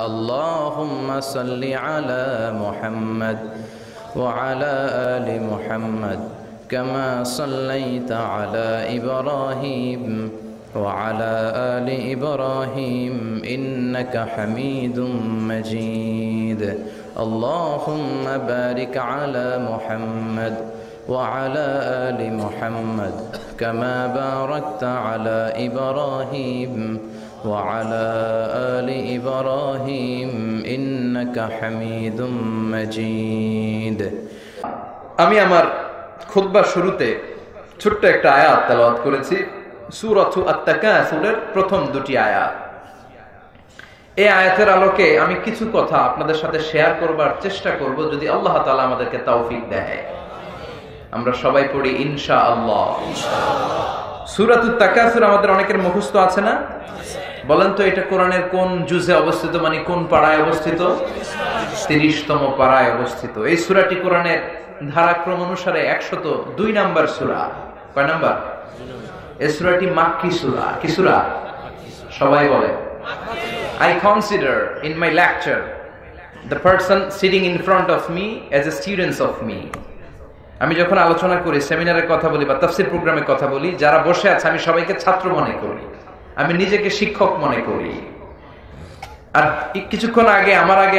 اللهم صل على محمد وعلى آل محمد كما صليت على إبراهيم وعلى آل إبراهيم إنك حميد مجيد اللهم بارك على محمد وعلى آل محمد كما باركت على إبراهيم وعلى آل إبراهيم إنك حميد مجيد আমি আমার খুতবার শুরুতে ছোট্ট একটা আয়াত তেলাওয়াত করেছি সূরাতু আত-তাকাসুরের প্রথম দুটি আয়াত। এই আয়াতের আলোকে আমি কিছু কথা আপনাদের সাথে শেয়ার করবার চেষ্টা করব যদি আল্লাহ তাআলা আমাদেরকে তৌফিক দেয়। আমরা সবাই পড়ি ইনশাআল্লাহ। সূরাতুত তাকাসুর আমাদের অনেকের মুখস্থ আছে না? বলেন তো এটা কোরআনের কোন জুজে অবস্থিত, মানে কোন পাড়ায় অবস্থিত? 30তম পাড়ায় অবস্থিত। এই সূরাটি কোরআনের ধারাক্রম অনুসারে 102 নাম্বার সূরা। কয় নাম্বার? এই সূরাটি মাক্কি সূরা। কি সূরা? সবাই বলে। I consider in my lecture the person sitting in front of me as a student of me. আমি যখন আলোচনা করি, সেমিনারে কথা বলি বা তাফসীর প্রোগ্রামে কথা বলি, যারা বসে আছে আমি সবাইকে ছাত্র মনে করি, আমি নিজেকে শিক্ষক মনে করি। আর কিছুক্ষণ আগে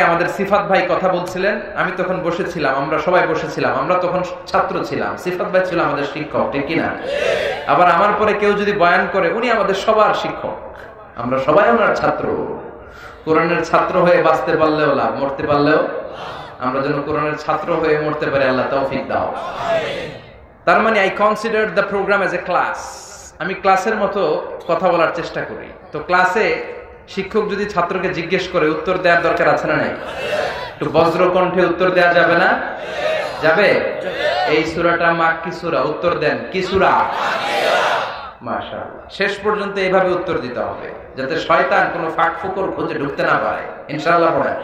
আমাদের সিফাত ভাই কথা বলছিলেন, আমি তখন বসেছিলাম, আমরা সবাই বসেছিলাম, আমরা তখন ছাত্র ছিলাম, সিফাত ভাই ছিল আমাদের শিক্ষক, ঠিক কিনা? আবার আমার পরে কেউ যদি বয়ান করে, উনি আমাদের সবার শিক্ষক, আমরা সবাই ওনার ছাত্র। কোরআনের ছাত্র হয়ে বাঁচতে পারলেও লাভ, মরতে পারলেও। আমরা যেন কোরআনের ছাত্র হয়ে মরতে পারি, আল্লাহ তৌফিক দাও। তার মানে I consider the program as a class. আমি ক্লাসের মতো কথা বলার চেষ্টা করি। তো ক্লাসে শিক্ষক যদি ছাত্রকে জিজ্ঞেস করে, উত্তর দেওয়ার দরকার আছে না নাই? একটু বজ্র কণ্ঠে উত্তর দেওয়া যাবে না? যাবে? এই সূরাটা মাক্কি সূরা, উত্তর দেন কি সূরা? মাশাআল্লাহ। শেষ পর্যন্ত এইভাবে উত্তর দিতে হবে যাতে শয়তান কোনো ফাঁক ফোকর খুঁজে ঢুকতে না পারে। ইনশাআল্লাহ পড়েন।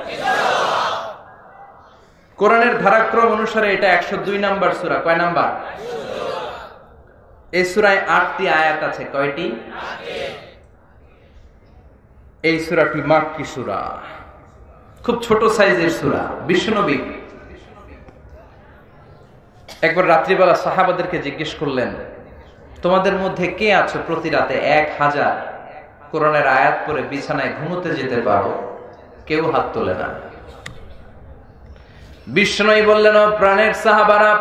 কোরআনের ধারাক্রম অনুসারে এটা 102 নাম্বার সূরা। কয় নাম্বার? এই সূরায় 8টি আয়াত আছে। কয়টি? এই সূরাটি মাক্কি সূরা, খুব ছোট সাইজের সূরা। বিশ্বনবী একবার রাত্রিবেলা সাহাবাদেরকে জিজ্ঞেস করলেন, তোমাদের মধ্যে কে আছো প্রতি রাতে 1000 কোরআনের আয়াত পড়ে বিছানায় ঘুমোতে যেতে পারো? কেউ হাত তোলে না। বিশ্বনবী বললেন, ও প্রাণের সাহাবারা,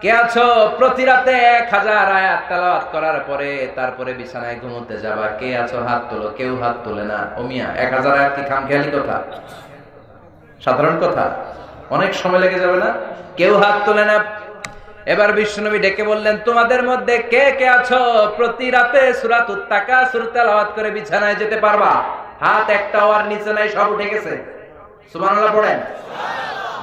কে আছো প্রতি রাতে 1000 আয়াত তেলাওয়াত করার পরে তারপরে বিছানায় ঘুমোতে যাবা? কে আছো? হাত তোলো। কেউ হাত তোলে না। ও মিয়া, 1000 আয়াত কি খামখেয়ালি কথা? সাধারণ কথা? অনেক সময় লেগে যাবে না? কেউ হাত তোলে না। এবার বিশ্বনবী ডেকে বললেন, তোমাদের মধ্যে কে কে আছো প্রতি রাতে সূরাতুত তাকাসুর তেলাওয়াত করে বিছানায় যেতে পারবা? হাত একটাও আর নিচে নাই, সব উঠে গেছে। সুবহানাল্লাহ পড়েন।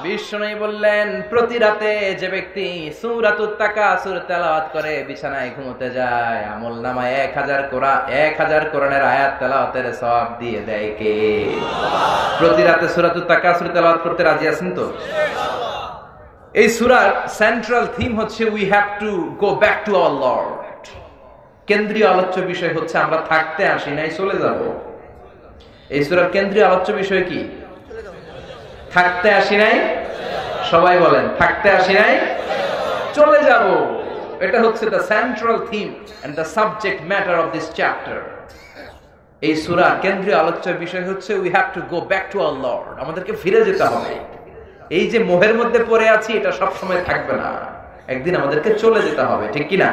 বিশ্বনবী বললেন, প্রতি রাতে যে ব্যক্তি সূরাতুত তাকাসুর তেলাওয়াত করে বিছানায় ঘুমোতে যায়, আমলনামায় 1000 কোরআনের আয়াত তেলাওয়াতের সওয়াব দিয়ে দেয় কে? প্রতি রাতে সূরাতুত তাকাসুর তেলাওয়াত করতে রাজি আছেন তো? এই সূরার সেন্ট্রাল থিম হচ্ছে we have to go back to our Lord. কেন্দ্রীয় আলোচ্য বিষয় হচ্ছে আমরা থাকতে আসি নাই, চলে যাব। এই সূরার কেন্দ্রীয় আলোচ্য বিষয় কি? থাকতে আসি নাই। সবাই বলেন, থাকতে আসি নাই, চলে যাব। এটা হচ্ছে the central theme and the subject matter of this chapter. এই সূরার কেন্দ্রীয় আলোচ্য বিষয় হচ্ছে we have to go back to our lord. আমাদেরকে ফিরে যেতে হবে। এই যে মোহের মধ্যে পড়ে আছি, এটা সব সময় থাকবে না, একদিন আমাদেরকে চলে যেতে হবে, ঠিক কিনা?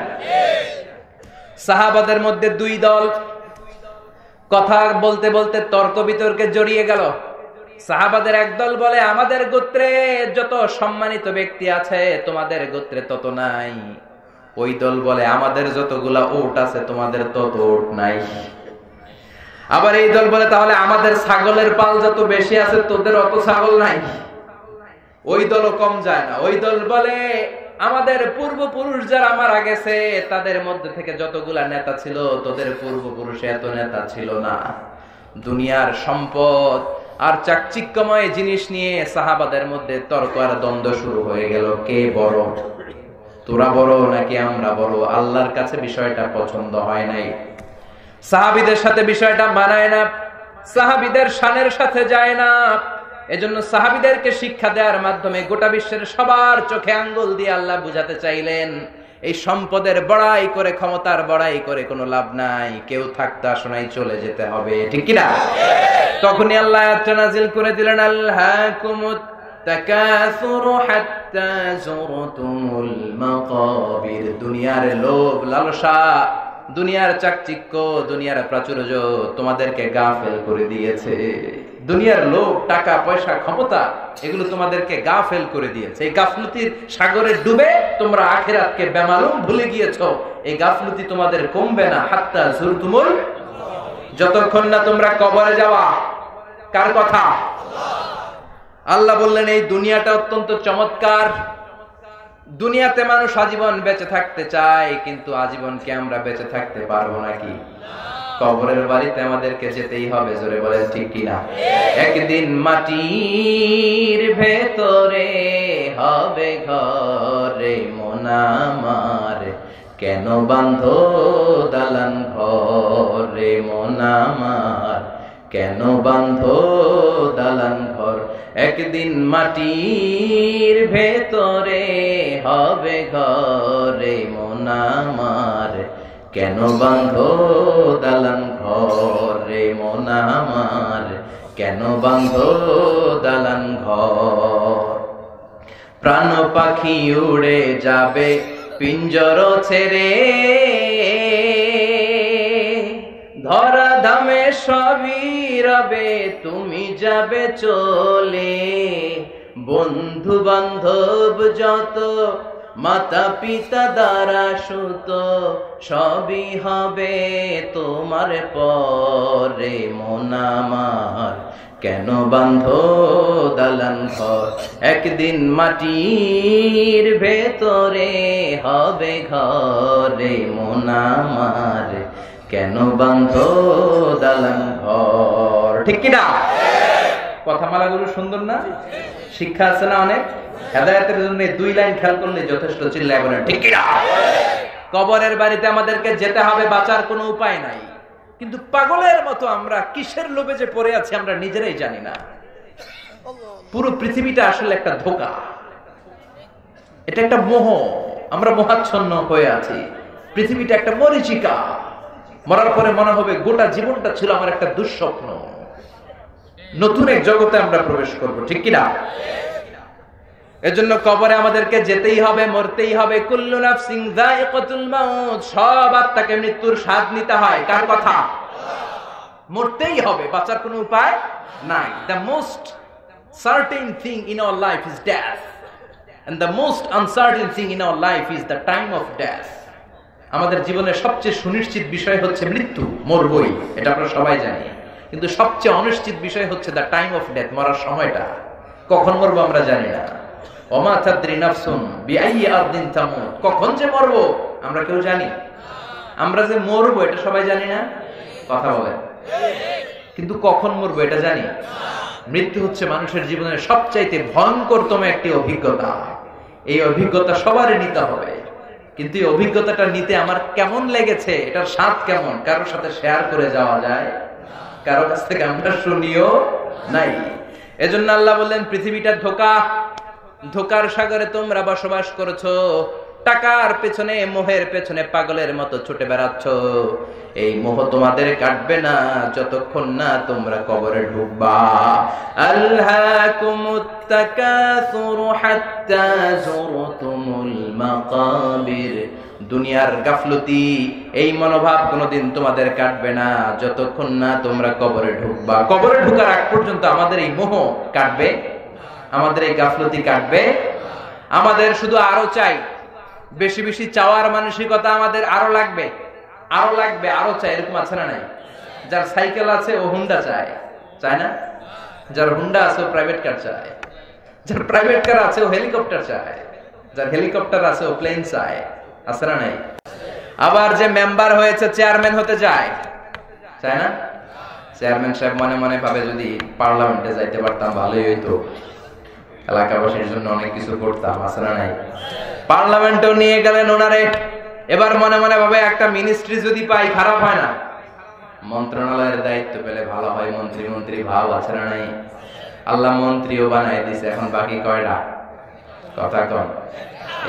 সাহাবাদের মধ্যে 2 দল কথা বলতে বলতে তর্ক বিতর্কে জড়িয়ে গেল। সাহাবাদের একদল বলে, আমাদের গোত্রে যত সম্মানিত ব্যক্তি আছে তোমাদের গোত্রে তত নাই। ওই দল বলে, আমাদের যতগুলা উট আছে তোমাদের তত উট নাই। আবার এই দল বলে, তাহলে আমাদের ছাগলের পাল যত বেশি আছে তোদের অত ছাগল নাই। ওই দলও কম যায় না। ওই দল বলে, আমাদের পূর্বপুরুষ যারা মারা গেছে তাদের মধ্যে থেকে যতগুলা নেতা ছিল তোদের পূর্বপুরুষে এত নেতা ছিল না। দুনিয়ার সম্পদ আর চাকচিক্যময় জিনিস নিয়ে সাহাবাদের মধ্যে তর্ক আর দ্বন্দ্ব শুরু হয়ে গেল। কে বড়? তোরা বড় নাকি আমরা বড়? আল্লাহর কাছে বিষয়টা পছন্দ হয় নাই, সাহাবীদের সাথে বিষয়টা মানায় না। সাহাবীদের শানের সাথে যায় না। এজন্য সাহাবীদেরকে শিক্ষা দেওয়ার মাধ্যমে গোটা বিশ্বের সবার চোখে আঙ্গুল দিয়ে আল্লাহ বুঝাতে চাইলেন, এই সম্পদের বড়াই করে, ক্ষমতার বড়াই করে কোনো লাভ নাই, কেউ থাকতে আসনাই চলে যেতে হবে, ঠিক কিনা? তখনই আল্লাহ আয়াতটা নাযিল করে দিলেন, আল্লাহকুমুত তাকাসুরু হাত্তা যুরতুমুল মাকাবির। দুনিয়ার লোভ লালসা, দুনিয়ার চাকচিক্য, দুনিয়ার প্রাচুর্য তোমাদেরকে গাফেল করে দিয়েছে। দুনিয়ার লোভ, টাকা পয়সা, ক্ষমতা, এগুলো তোমাদেরকে গাফেল করে দিয়েছে। এই গাফলতির সাগরে ডুবে তোমরা আখিরাতকে বেমালুম ভুলে গিয়েছো। এই গাফলতি তোমাদের কমবে না হাত্তা যুরতুমুল, যতক্ষণ না তোমরা কবরে যাওয়া। কার কথা? আল্লাহ বললেন এই দুনিয়াটা অত্যন্ত চমৎকার। দুনিয়াতে মানুষ আজীবন বেঁচে থাকতে চায়, কিন্তু আজীবনকে আমরা বেঁচে থাকতে পারবো নাকি? কবরের বাড়িতে আমাদেরকে যেতেই হবে, জোরে বলেন ঠিক কিনা? একদিন মাটির ভেতরে হবে ঘরে মন আমার, কেন বাঁধো দালান ঘরে মন আমার, কেন বাঁধো দালান ঘর। একদিন মাটির ভেতরে হবে ঘরে মন আমার, কেন বাঁধো দালান ঘরে মন আমার, কেন বাঁধো দালান ঘর। প্রাণ পাখি উড়ে যাবে পিঞ্জর ছেড়ে, ধরা ধামে সবই রবে তুমি যাবে চলে। বন্ধু বান্ধব যত, মাতা পিতা দ্বারা সুত, সবই হবে তোমার পরে মন আমার, কেন বাঁধো দালান ঘর। একদিন মাটির ভেতরে হবে ঘরে মন আমার, কেন বাঁধো দালান ঘর, ঠিক কিনা? কথামালাগুলো সুন্দর না? শিক্ষা আছে না অনেক? হেদায়েতের জন্য 2 লাইন খেয়াল করলে যথেষ্ট। চিল্লায় বলেন ঠিক কিনা? কবরের বাড়িতে আমাদেরকে যেতে হবে, বাঁচার কোনো উপায় নাই। কিন্তু পাগলের মতো আমরা কিসের লোভে যে পড়ে আছি আমরা নিজেরাই জানি না। পুরো পৃথিবীটা আসলে একটা ধোঁকা, এটা একটা মোহ। আমরা মোহাচ্ছন্ন হয়ে আছি। পৃথিবীটা একটা মরীচিকা। মরার পরে মনে হবে গোটা জীবনটা ছিল আমার একটা দুঃস্বপ্ন। নতুন এক জগতে আমরা প্রবেশ করব, ঠিক কিনা? এজন্য কবরে আমাদেরকে যেতেই হবে, মরতেই হবে। কুল্লু নাফসিন যায়িকাতুল মাউত, সব আত্মাকে মৃত্যুর স্বাদ নিতে হয়। কার কথা? মরতেই হবে, বাঁচার কোনো উপায় নাই। The most certain thing in our life is death, and the most uncertain thing in our life is the time of death. আমাদের জীবনের সবচেয়ে সুনিশ্চিত বিষয় হচ্ছে মৃত্যু, মরবই, এটা আমরা সবাই জানি। কিন্তু সবচেয়ে অনিশ্চিত বিষয় হচ্ছে the time of death, মরার সময়টা। কখন মরবো আমরা জানি না। ওমা তাদরি নাফসুন বিআইয়ি আরদিন তামুত, কখন যে মরবো আমরা কেউ জানি? আমরা যে মরবো এটা সবাই জানি না? কথা বলেন। কিন্তু কখন মরবো এটা জানি? মৃত্যু হচ্ছে মানুষের জীবনের সবচাইতে ভয়ঙ্করতম একটি অভিজ্ঞতা। এই অভিজ্ঞতা সবারই নিতে হবে। কিন্তু এই অভিজ্ঞতাটা নিতে আমার কেমন লেগেছে, এটার স্বাদ কেমন, কারোর সাথে শেয়ার করে যাওয়া যায়? কারো কাছ থেকে আমরা শুনিও নাই। এজন্য আল্লাহ বললেন পৃথিবীটা ধোঁকা, ধোঁকার সাগরে তোমরা বসবাস করেছো। টাকার পেছনে, মোহের পেছনে পাগলের মতো ছুটে বেড়াচ্ছ। এই মোহ তোমাদের কাটবে না যতক্ষণ না তোমরা কবরে ঢুকবা। আলহাকুমুত তাকাসুরু হাত্তা যুরতুমুল মাকাবির। দুনিয়ার গাফলতি, এই মনোভাব কোনোদিন তোমাদের কাটবে না যতক্ষণ না তোমরা কবরে ঢুকবা। কবরে ঢুকার আগ পর্যন্ত আমাদের এই মোহ কাটবে, আমাদের এই গাফলতি কাটবে। আমাদের শুধু আরো চাই, বেশি বেশি চাওয়ার মানসিকতা আমাদের আরো লাগবে, আরো লাগবে, আরো চাই। এরকম আছে না নাই? যার সাইকেল আছে ও হুন্ডা চায়, চায় না? যার হুন্ডা আছে ও প্রাইভেট কার চায়, যার প্রাইভেট কার আছে ও হেলিকপ্টার চায়, যার হেলিকপ্টার আছে ও প্লেন চায়, আছে না নাই? আবার যে মেম্বার হয়েছে চেয়ারম্যান হতে চায়, চায় না? চেয়ারম্যান সাহেব মনে মনে ভাবে যদি পার্লামেন্টে যাইতে পারতাম ভালোই হইতো, এলাকাবাসীর জন্য অনেক কিছু করতাম, আছে না নাই? পার্লামেন্টেও নিয়ে গেলেন ওনারে। এবার মনে মনে ভাবে একটা মিনিস্ট্রি যদি পাই খারাপ হয় না? মন্ত্রণালয়ের দায়িত্ব পেলে ভালো হয়, মন্ত্রী মন্ত্রী ভাব আছে না নাই? আল্লাহ মন্ত্রীও বানাই দিছে, এখন বাকি কয়টা? কথা কন।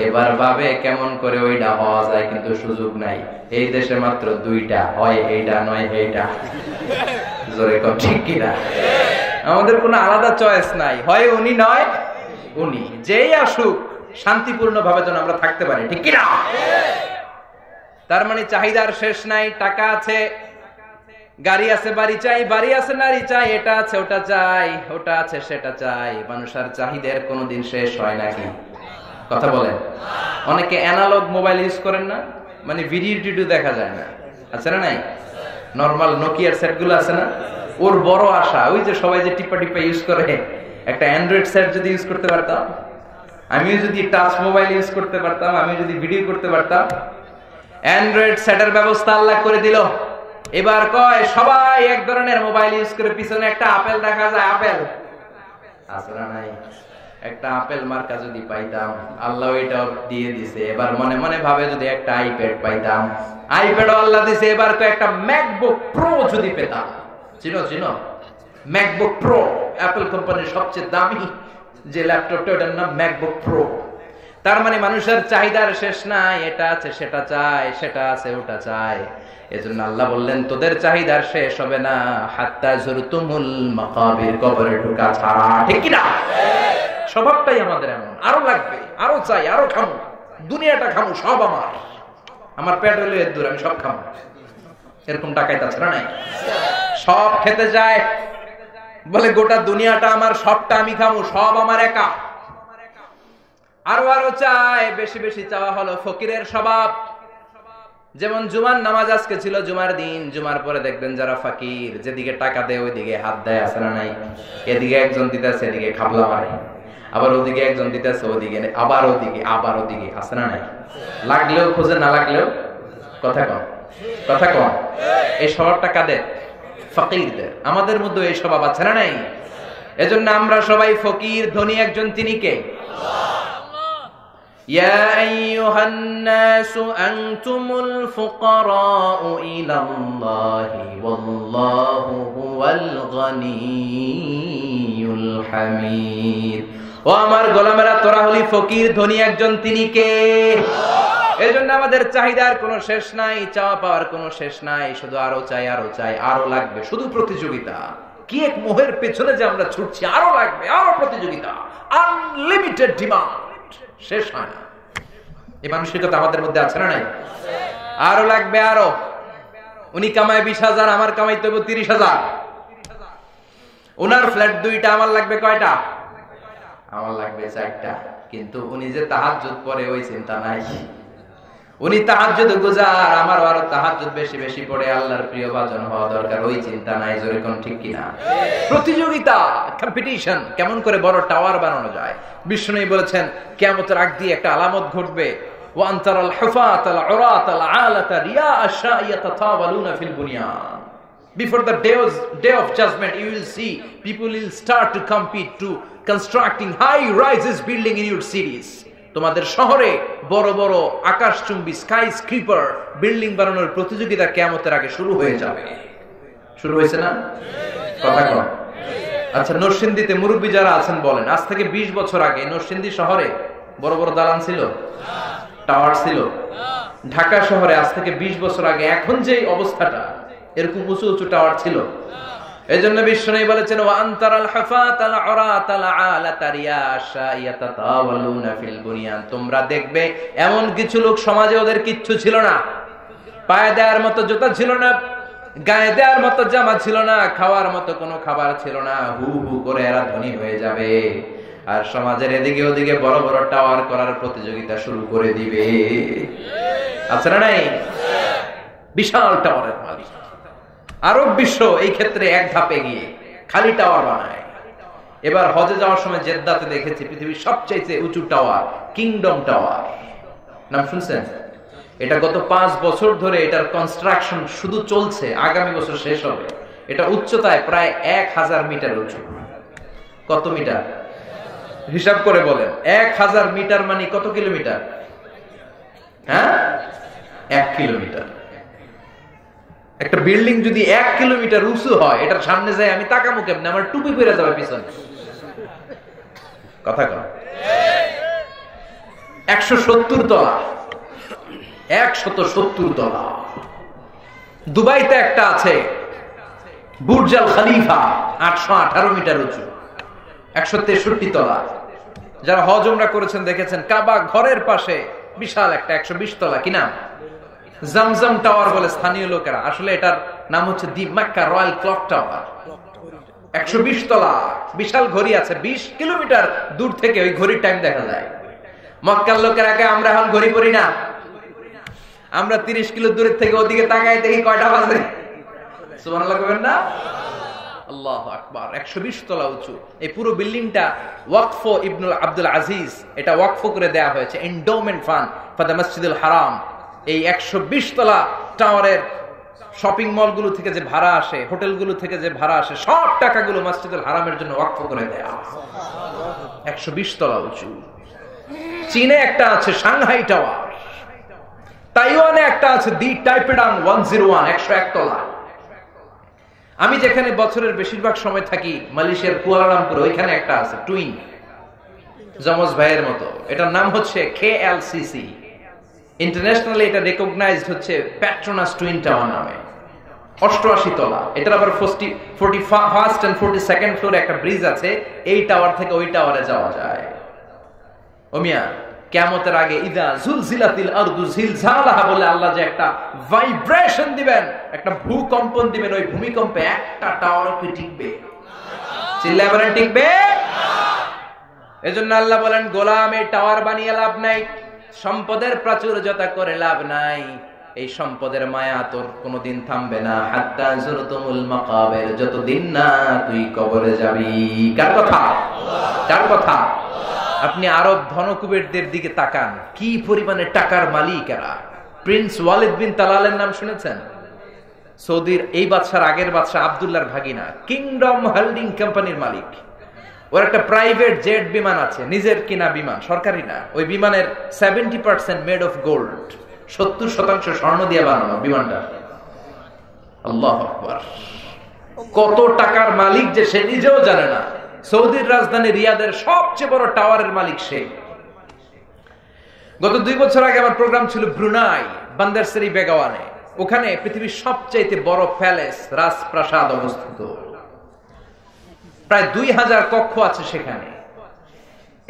এবার ভাবে কেমন করে ওইটা হওয়া যায়, কিন্তু সুযোগ নাই। এই দেশে মাত্র দুইটা, হয় এইটা নয় এইটা। জোরে কন ঠিক কিনা? আমাদের কোনো আলাদা চয়েস নাই, হয় উনি নয় উনি। যেই আসুক শান্তিপূর্ণ ভাবে যেন আমরা থাকতে পারি, ঠিক কিনা? তার মানে চাহিদার শেষ নাই। টাকা আছে, গাড়ি আছে, বাড়ি চাই, বাড়ি আছে, নারী চাই, এটা আছে ওটা চাই, ওটা আছে সেটা চাই। মানুষের চাহিদার কোনোদিন শেষ হয় নাকি? কথা বলেন। অনেকে অ্যানালগ মোবাইল ইউজ করেন না, মানে ভিডিও টিডিও দেখা যায় না, আছে না নাই? নরমাল নোকিয়ার সেট গুলো আছে না, ওর বড় আশা ওই যে সবাই যে টিপা টিপা ইউজ করে, একটা অ্যান্ড্রয়েড সেট যদি ইউজ করতে পারতাম, আমিও যদি টাচ মোবাইল ইউজ করতে পারতাম, আমি যদি ভিডিও করতে পারতাম। অ্যান্ড্রয়েড সেটের ব্যবস্থা আল্লাহ করে দিল। এবার কয় সবাই এক ধরনের মোবাইল ইউজ করে, পিছনে একটা আপেল দেখা যায়, আপেল আছে না নাই? একটা আপেল মার্কা যদি পাইতাম, আল্লাহ এটাও দিয়ে দিছে। এবার মনে মনে ভাবে যদি একটা আইপ্যাড পাইতাম, আইপ্যাডও আল্লাহ দিছে। এবার তো একটা ম্যাকবুক প্রো যদি পেতাম, চিনো চিনো ম্যাকবুক প্রো, অ্যাপল কোম্পানির সবচেয়ে দামি যে ল্যাপটপটা, ওটার নাম ম্যাকবুক প্রো। তার মানে মানুষের চাহিদার শেষ নাই, এটা আছে সেটা চায়, সেটা আছে ওটা চায়। এজন্য আল্লাহ বললেন তোদের চাহিদার শেষ হবে না হাত্তা যুরতুমুল মাকাবির, কবরে ঢোকা ছাড়া, ঠিক কি না? স্বভাবটাই আমাদের এমন, আরো লাগবে, আরো চাই, আরো খামু, দুনিয়াটা খামু, সব আমার, আমার পেট হইলো এর দূর, আমি সব খামু, এরকম টাকাই তা ছাড়া নাই। সব খেতে যায়, বলে গোটা দুনিয়াটা আমার, সবটা আমি খামু, সব আমার একা। আরো আরো চায়, বেশি বেশি চাওয়া হলো ফকিরের স্বভাব। যেমন জুমার নামাজ আজকে ছিল জুমার দিন, জুমার পরে দেখবেন যারা ফাকির, যেদিকে টাকা দেয় ওইদিকে হাত দেয়, আছে না নাই? এদিকে একজন দিতেছে, এদিকে খাবলা মারে, আবার ওদিকে একজন দিতেছে, ওদিকে আবার ওদিকে, আবার ওদিকে, আছে না নাই? লাগলেও খোঁজে, না লাগলেও কথা কম, কথা কম। এই স্বভাবটা কাদের? ফকিরদের। আমাদের মধ্যে এই স্বভাব আছে না নাই? এজন্য আমরা সবাই ফকির। ধনী একজন, তিনি কে? يا أيها الناس أنتم الفقراء إلى الله والله هو الغني الحميد। ও আমার গোলামেরা, তোরা হলি ফকির, ধনী একজন, তিনি কে? এজন্য আমাদের চাহিদার কোনো শেষ নাই, চাওয়া পাওয়ার কোনো শেষ নাই, শুধু আরো চাই, আরো চাই, আরো লাগবে, শুধু প্রতিযোগিতা। কি এক মোহের পেছনে যে আমরা ছুটছি, আরো লাগবে, আরো প্রতিযোগিতা, আনলিমিটেড ডিমান্ড, শেষ হয় না। এই মানসিকতা আমাদের মধ্যে আছে না নাই? আরো লাগবে, আরো। উনি কামায় 20,000, আমার কামাইতে হবে 30,000। ওনার ফ্ল্যাট 2টা, আমার লাগবে কয়টা? আমার লাগবে 4টা। কিন্তু উনি যে তাহাজ্জুদ পড়ে ওই চিন্তা নাই। উনি তাহাজ্জুদ গুজার, আমার আরো তাহাজ্জুদ বেশি বেশি পড়ে আল্লাহর প্রিয় ভাজন হওয়া দরকার, ওই চিন্তা নাই। জোরে কোন ঠিক কিনা? প্রতিযোগিতা, কম্পিটিশন, কেমন করে বড় টাওয়ার বানানো যায়। বিষ্ণু বলেছেন কিয়ামতের আগ দিয়ে একটা আলামত ঘটবে, ওয়ান তারাল হুফাতাল উরাতাল আলাতা রিয়া আশা'i ইয়াতাতাওয়ালুনা ফিল বুনিয়ান। Before the day of judgment, you will see people will start to compete to constructing high rises building in your cities. তোমাদের শহরে বড় বড় আকাশচুম্বী স্কাই স্ক্রিপার বিল্ডিং বানানোর প্রতিযোগিতা কিয়ামতের আগে শুরু হয়ে যাবে। শুরু হয়েছে না? কথা কম। আচ্ছা, নরসিংদীতে মুরব্বী যারা আছেন বলেন, আজ থেকে 20 বছর আগে নরসিংদী শহরে বড় বড় দালান ছিল, টাওয়ার ছিল? ঢাকা শহরে আজ থেকে 20 বছর আগে এখন যে অবস্থাটা, এরকম উঁচু উঁচু টাওয়ার ছিল? এজন্য বিষ্ণু বলেছেন ওয়ান তারাল হুফাতাল উরাতাল আলাতা রিয়া আশা'i ইয়াতাতাওয়ালুনা ফিল বুনিয়ান। তোমরা দেখবে এমন কিছু লোক সমাজে, ওদের কিচ্ছু ছিল না, পায়ে দেওয়ার মতো জুতা ছিল না, গায়ে দেওয়ার মতো জামা ছিল না, খাওয়ার মতো কোনো খাবার ছিল না, হু হু করে এরা ধনী হয়ে যাবে, আর সমাজের এদিকে ওদিকে বড় বড় টাওয়ার করার প্রতিযোগিতা শুরু করে দিবে। আছে না নাই? বিশাল টাওয়ারের মালিক। আরব বিশ্ব এই ক্ষেত্রে এক ধাপে গিয়ে খালি টাওয়ার বানায়। এবার হজে যাওয়ার সময় জেদ্দাতে দেখেছি পৃথিবীর সবচাইতে উঁচু টাওয়ার, কিংডম টাওয়ার, নাম শুনছেন? এটা গত 5 বছর ধরে এটার কনস্ট্রাকশন শুধু চলছে, আগামী বছর শেষ হবে। এটা উচ্চতায় প্রায় 1000 মিটার উঁচু। কত মিটার? হিসাব করে বলেন। 1000 মিটার মানে কত কিলোমিটার? হ্যাঁ, 1 কিলোমিটার। একটা বিল্ডিং যদি 1 কিলোমিটার উঁচু হয়, এটার সামনে যাই আমি তাকামু কেমনে? আমার টুপি পরে যাবে পিছনে। কথা কর। 170 তলা, 170 তলা। দুবাইতে একটা আছে বুর্জ আল খলিফা, 818 মিটার উঁচু, 163 তলা। যারা হজ উমরা করেছেন দেখেছেন, কাবা ঘরের পাশে বিশাল একটা 120 তলা, কি নাম? জামজাম টাওয়ার বলে স্থানীয় লোকেরা। আসলে এটার নাম হচ্ছে দি মক্কা রয়্যাল ক্লক টাওয়ার। 120 তলা, বিশাল ঘড়ি আছে। 20 কিলোমিটার দূর থেকে ওই ঘড়ির টাইম দেখা যায়। মক্কার লোকের আগে আমরা এখন ঘড়ি পরি না, আমরা 30 কিলো দূরের থেকে ওদিকে তাকাই দেখি কয়টা বাজে। সুবহানাল্লাহ কইবেন না? আল্লাহু আকবার। 120 তলা উঁচু এই পুরো বিল্ডিংটা ওয়াকফ ইবনুল আব্দুল আজিজ, এটা ওয়াকফ করে দেয়া হয়েছে, এন্ডোমেন্ট ফান্ড ফর দ্য মসজিদুল হারাম। এই 120 তলা টাওয়ারের শপিং মলগুলো থেকে যে ভাড়া আসে, হোটেলগুলো থেকে যে ভাড়া আসে, সব টাকাগুলো মসজিদুল হারামের জন্য ওয়াকফ করে দেয়া। 120 তলা উঁচু। চীনে একটা আছে সাংহাই টাওয়ার, তাইওয়ানে একটা আছে দি টাইপেডাং 101, 101 তলা। আমি যেখানে বছরের বেশিরভাগ সময় থাকি, মালয়েশিয়ার কুয়ালালামপুর, ওইখানে একটা আছে টুইন, যমজ ভাইয়ের মতো। এটার নাম হচ্ছে KLCC। ইন্টারন্যাশনালি এটা রেকগনাইজড হচ্ছে পেট্রোনাস টুইন টাওয়ার নামে। 88 তলা। এটার আবার 41st and 42nd ফ্লোরে একটা ব্রিজ আছে। এই টাওয়ার থেকে ওই টাওয়ারে যাওয়া যায়। ও মিয়া, কিয়ামতের আগে ইদা জুলজিলাতিল আরদু জিলজালাহা বলে আল্লাহ যে একটা ভাইব্রেশন দিবেন, একটা ভূকম্পন দিবেন, ওই ভূমিকম্পে একটা টাওয়ারও কি টিকবে? চিল্লায় বলেন টিকবে? এজন্য আল্লাহ বলেন, গোলাম এই টাওয়ার বানিয়ে লাভ নাই, সম্পদের প্রাচুর্যতা করে লাভ নাই, এই সম্পদের মায়া তোর কোনোদিন থামবে না। হাত্তা যুরতুমুল মাকাবির, যতদিন না তুই কবরে যাবি। কার কথা? কার কথা? আপনি আরব ধনকুবেরদের দিকে তাকান, কি পরিমাণে টাকার মালিক এরা। প্রিন্স ওয়ালিদ বিন তালালের নাম শুনেছেন? সৌদির এই বাদশার আগের বাদশা আব্দুল্লাহর ভাগিনা, কিংডম হোল্ডিং কোম্পানির মালিক। ওর একটা প্রাইভেট জেট বিমান আছে, নিজের কিনা বিমান, সরকারি না। ওই বিমানের 70% মেড অফ গোল্ড, 70% স্বর্ণ দিয়ে বানানো বিমানটা। আল্লাহু আকবার। কত টাকার মালিক যে সে নিজেও জানে না। সৌদির রাজধানী রিয়াদের সবচেয়ে বড় টাওয়ারের মালিক সে। গত 2 বছর আগে আমার প্রোগ্রাম ছিল ব্রুনাই, বান্দার সেরি বেগাওয়ানে। ওখানে পৃথিবীর সবচাইতে বড় প্যালেস, রাজপ্রাসাদ অবস্থিত। প্রায় 2000 কক্ষ আছে সেখানে।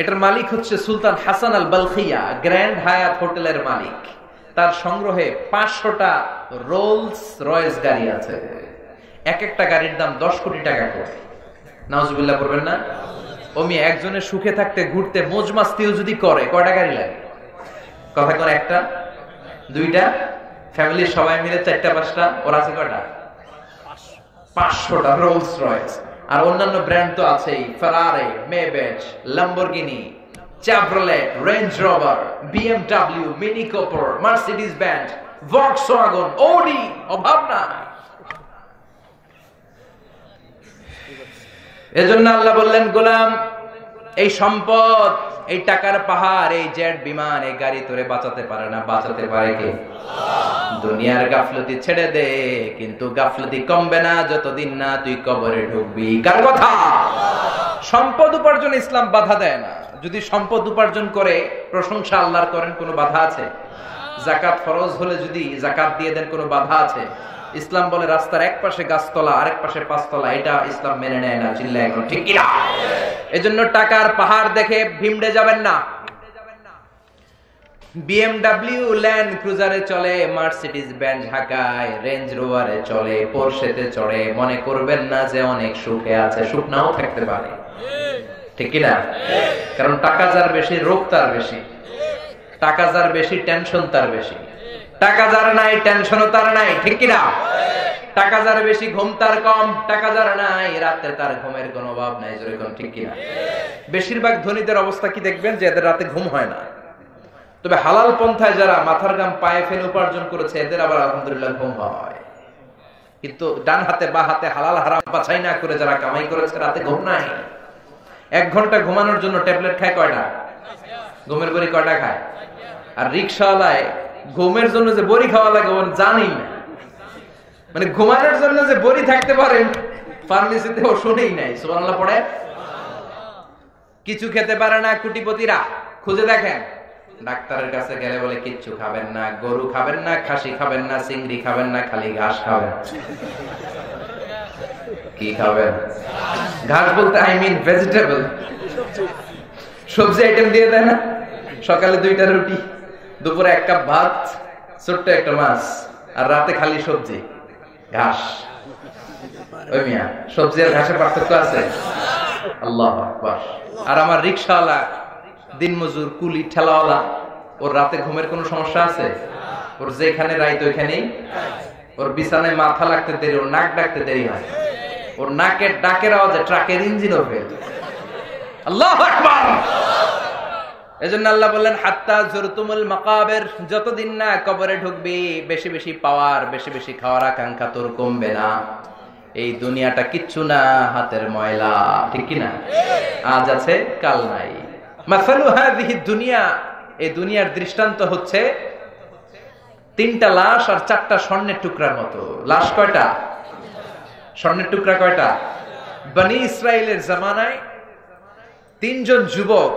এটার মালিক হচ্ছে সুলতান হাসান আল বালখিয়া, গ্র্যান্ড হায়াত হোটেলের মালিক। তার সংগ্রহে 500টা রোলস রয়েস গাড়ি আছে। এক একটা গাড়ির দাম 10 কোটি টাকা করে। নাউজুবিল্লাহ করবেন না? ওমি একজনের সুখে থাকতে ঘুরতে মজমাস্তিও যদি করে, কয়টা গাড়ি লাগে? কথা কোন? একটা, দুইটা, ফ্যামিলির সবাই মিলে 4টা 5টা, ওর আছে কয়টা? 500টা রোলস রয়েস। আর অন্যান্য ব্র্যান্ড তো আছেই, Ferrari, Maybach, Lamborghini, Chevrolet, Range Rover, BMW, Mini Cooper, Mercedes Benz, Volkswagen, Audi, অভাব না। এজন্য আল্লাহ বললেন, গোলাম এই সম্পদ, এই টাকার পাহাড়, এই জেট বিমান, এই গাড়ি তোরে বাঁচাতে পারে না। বাঁচাতে পারে কে? দুনিয়ার গাফলতি ছেড়ে দে, কিন্তু গাফলতি কমবে না যতদিন না তুই কবরে ঢুকবি। কার কথা? সম্পদ উপার্জন ইসলাম বাধা দেয় না। যদি সম্পদ উপার্জন করে প্রশংসা আল্লাহর করেন, কোনো বাধা আছে? যাকাত ফরজ হলে যদি যাকাত দিয়ে দেন, কোনো বাধা আছে? ইসলাম বলে রাস্তার এক পাশে গাছতলা, আরেক পাশে 5 তলা, এটা ইসলাম মেনে নেয় না। চিল্লায় এখন ঠিক কিনা? এজন্য টাকার পাহাড় দেখে ভিমড়ে যাবেন না। BMW ল্যান্ড ক্রুজারে চলে, মার্সিডিজ বেঞ্জ হাকায়, রেঞ্জ রোভারে চলে, পোরশেতে চড়ে, মনে করবেন না যে অনেক সুখে আছে। সুখ নাও থাকতে পারে, ঠিক কিনা? কারণ টাকা যার বেশি, রোগ তার বেশি। টাকা যার বেশি, টেনশন তার বেশি। টাকা যার নাই, টেনশনও তার নাই, ঠিক কিনা? টাকা যার বেশি, ঘুম তার কম। টাকা যার নাই, রাতে তার ঘুমের কোনো অভাব নাই। যেরকম, ঠিক কিনা? বেশিরভাগ ধনীদের অবস্থা কি দেখবেন, যে এদের রাতে ঘুম হয় না। তবে হালাল পন্থায় যারা মাথার ঘাম পায়ে ফেলে উপার্জন করেছে, এদের আবার আলহামদুলিল্লাহ ঘুম হয়। কিন্তু ডান হাতে বা হাতে হালাল হারাম বাছাই না করে যারা কামাই করেছে, রাতে ঘুম নাই। 1 ঘন্টা ঘুমানোর জন্য ট্যাবলেট খায় কয়টা? ঘুমের বড়ি কয়টা খায়? আর রিক্সাওয়ালায় ঘুমের জন্য যে বড়ি খাওয়া লাগে, জানি না। মানে ঘুমানোর জন্য যে বড়ি থাকতে পারেন ফার্মেসিতে ও শুনেই নাই। সুবহানাল্লাহ পড়ে। কিছু খেতে পারে না কোটিপতিরা, খুঁজে দেখেন। ডাক্তারের কাছে গেলে বলে কিচ্ছু খাবেন না, গরু খাবেন না, খাসি খাবেন না, চিংড়ি খাবেন না, খালি ঘাস খাবেন। কি খাবেন? ঘাস বলতে আই মিন ভেজিটেবল, সবজি আইটেম দিয়ে দেয় না। সকালে 2টা রুটি, দুপুরে 1 কাপ ভাত, ছোট্ট একটা মাছ, আর রাতে খালি সবজি ঘাস। ওই মিয়া, সবজি আর ঘাসের পার্থক্য আছে? আল্লাহু আকবার। আর আমার রিকশাওয়ালা, দিনমজুর, কুলি, ঠেলাওয়ালা, ওর রাতে ঘুমের কোনো সমস্যা আছে? ওর যেখানে রাইত ওইখানেই। ওর বিছানায় মাথা লাগতে দেরি, ওর নাক ডাকতে দেরি হয়। ওর নাকের ডাকের আওয়াজে ট্রাকের ইঞ্জিনও ফেল। আল্লাহু আকবার। এজন্য আল্লাহ বললেন হাত্তা যুরতুমুল মাকাবির, যতদিন না কবরে ঢুকবি বেশি বেশি পাওয়ার, বেশি বেশি খাওয়ার আকাঙ্ক্ষা তোর কমবে না। এই দুনিয়াটা কিচ্ছু না, হাতের ময়লা, ঠিক কি না? আজ আছে কাল নাই। মাসালু হাযিহি দুনিয়া, এই দুনিয়ার দৃষ্টান্ত হচ্ছে 3টা লাশ আর 4টা স্বর্ণের টুকরার মতো। লাশ কয়টা? স্বর্ণের টুকরা কয়টা? বনি ইসরাইলের জামানায় 3 জন যুবক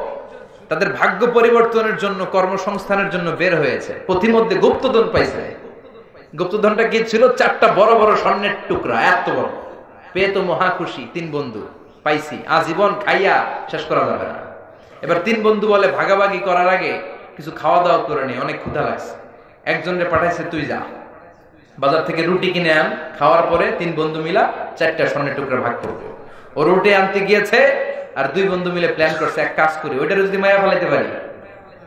তাদের ভাগ্য পরিবর্তনের জন্য, কর্মসংস্থানের জন্য বের হয়েছে। পথিমধ্যে গুপ্তধন পাইছে। গুপ্তধনটা কি ছিল? 4টা বড় বড় স্বর্ণের টুকরা, এত বড়। পেয়ে তো মহা খুশি, 3 বন্ধু পাইছি, আজীবন খাইয়া শেষ করা যাবে না। এবার 3 বন্ধু বলে ভাগাভাগি করার আগে কিছু খাওয়া দাওয়া করে নি, অনেক ক্ষুধা লাগছে। একজনরে পাঠাইছে, তুই যা বাজার থেকে রুটি কিনে আন, খাওয়ার পরে 3 বন্ধু মিলা 4টা স্বর্ণের টুকরা ভাগ করবো। ও রুটি আনতে গিয়েছে, আর 2 বন্ধু মিলে প্ল্যান করছে, এক কাজ করি, ওইটা যদি মায়া ফেলাইতে পারি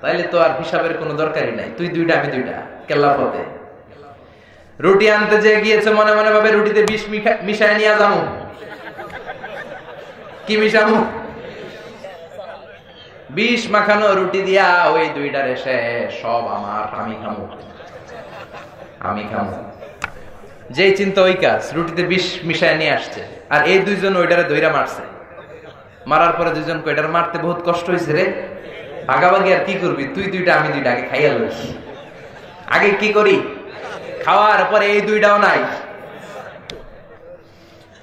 তাইলে তো আর হিসাবের কোনো দরকারই নাই, তুই 2টা আমি 2টা, কেল্লা পথে। রুটি আনতে যে গিয়েছে, মনে মনে ভাবে রুটিতে বিষ মিশায় নিয়ে যাবো। কি মিশাবো? বিষ মাখানো রুটি দিয়া ওই 2টার এসে সব আমার, আমি খামু, আমি খামু। যে চিন্তা ওই কাজ, রুটিতে বিষ মিশায় নিয়ে আসছে। আর এই 2 জন ওইটারে দইরা মারছে। মারার পরে 2 জন কইটার মারতে বহুত কষ্ট হয়েছে রে, ভাগাভাগি আর কি করবি, তুই 2টা আমি 2টা, আগে খাইয়া লইস। আগে কি করি, খাওয়ার পরে এই 2টাও নাই।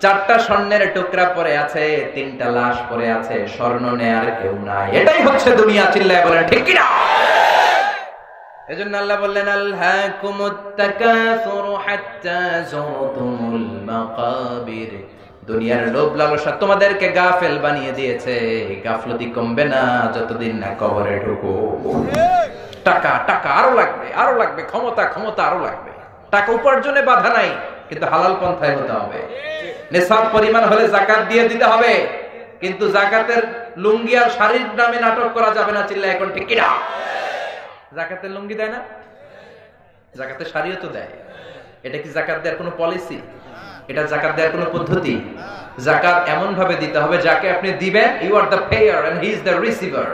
4টা স্বর্ণের টুকরা পরে আছে, 3টা লাশ পরে আছে, স্বর্ণ নেয়ার কেউ নাই। এটাই হচ্ছে দুনিয়া। চিল্লায় বলেন ঠিক কি না? এজন্য আল্লাহ বললেন আলহাকুমুত তাকাসুরু হাত্তা যুরতুমুল মাকাবির। দুনিয়ার লোভ লালসা তোমাদেরকে গাফেল বানিয়ে দিয়েছে। গাফলতি কমবে না যতদিন না কবরে ঢুকো। টাকা টাকা আরো লাগবে, আরো লাগবে, ক্ষমতা ক্ষমতা আরো লাগবে। টাকা উপার্জনে বাধা নাই, কিন্তু হালাল পন্থায় হতে হবে। নিসাব পরিমাণ হলে যাকাত দিয়ে দিতে হবে, কিন্তু যাকাতের লুঙ্গি আর শাড়ির নামে নাটক করা যাবে না। চিল্লা এখন ঠিক কিনা? যাকাতের লুঙ্গি দেয় না, যাকাতের শাড়িও তো দেয়। এটা কি যাকাত দেওয়ার কোনো পলিসি? এটা যাকাত দেওয়ার কোনো পদ্ধতি? যাকাত এমন ভাবে দিতে হবে যাকে আপনি দিবেন, you are the payer and he is the receiver.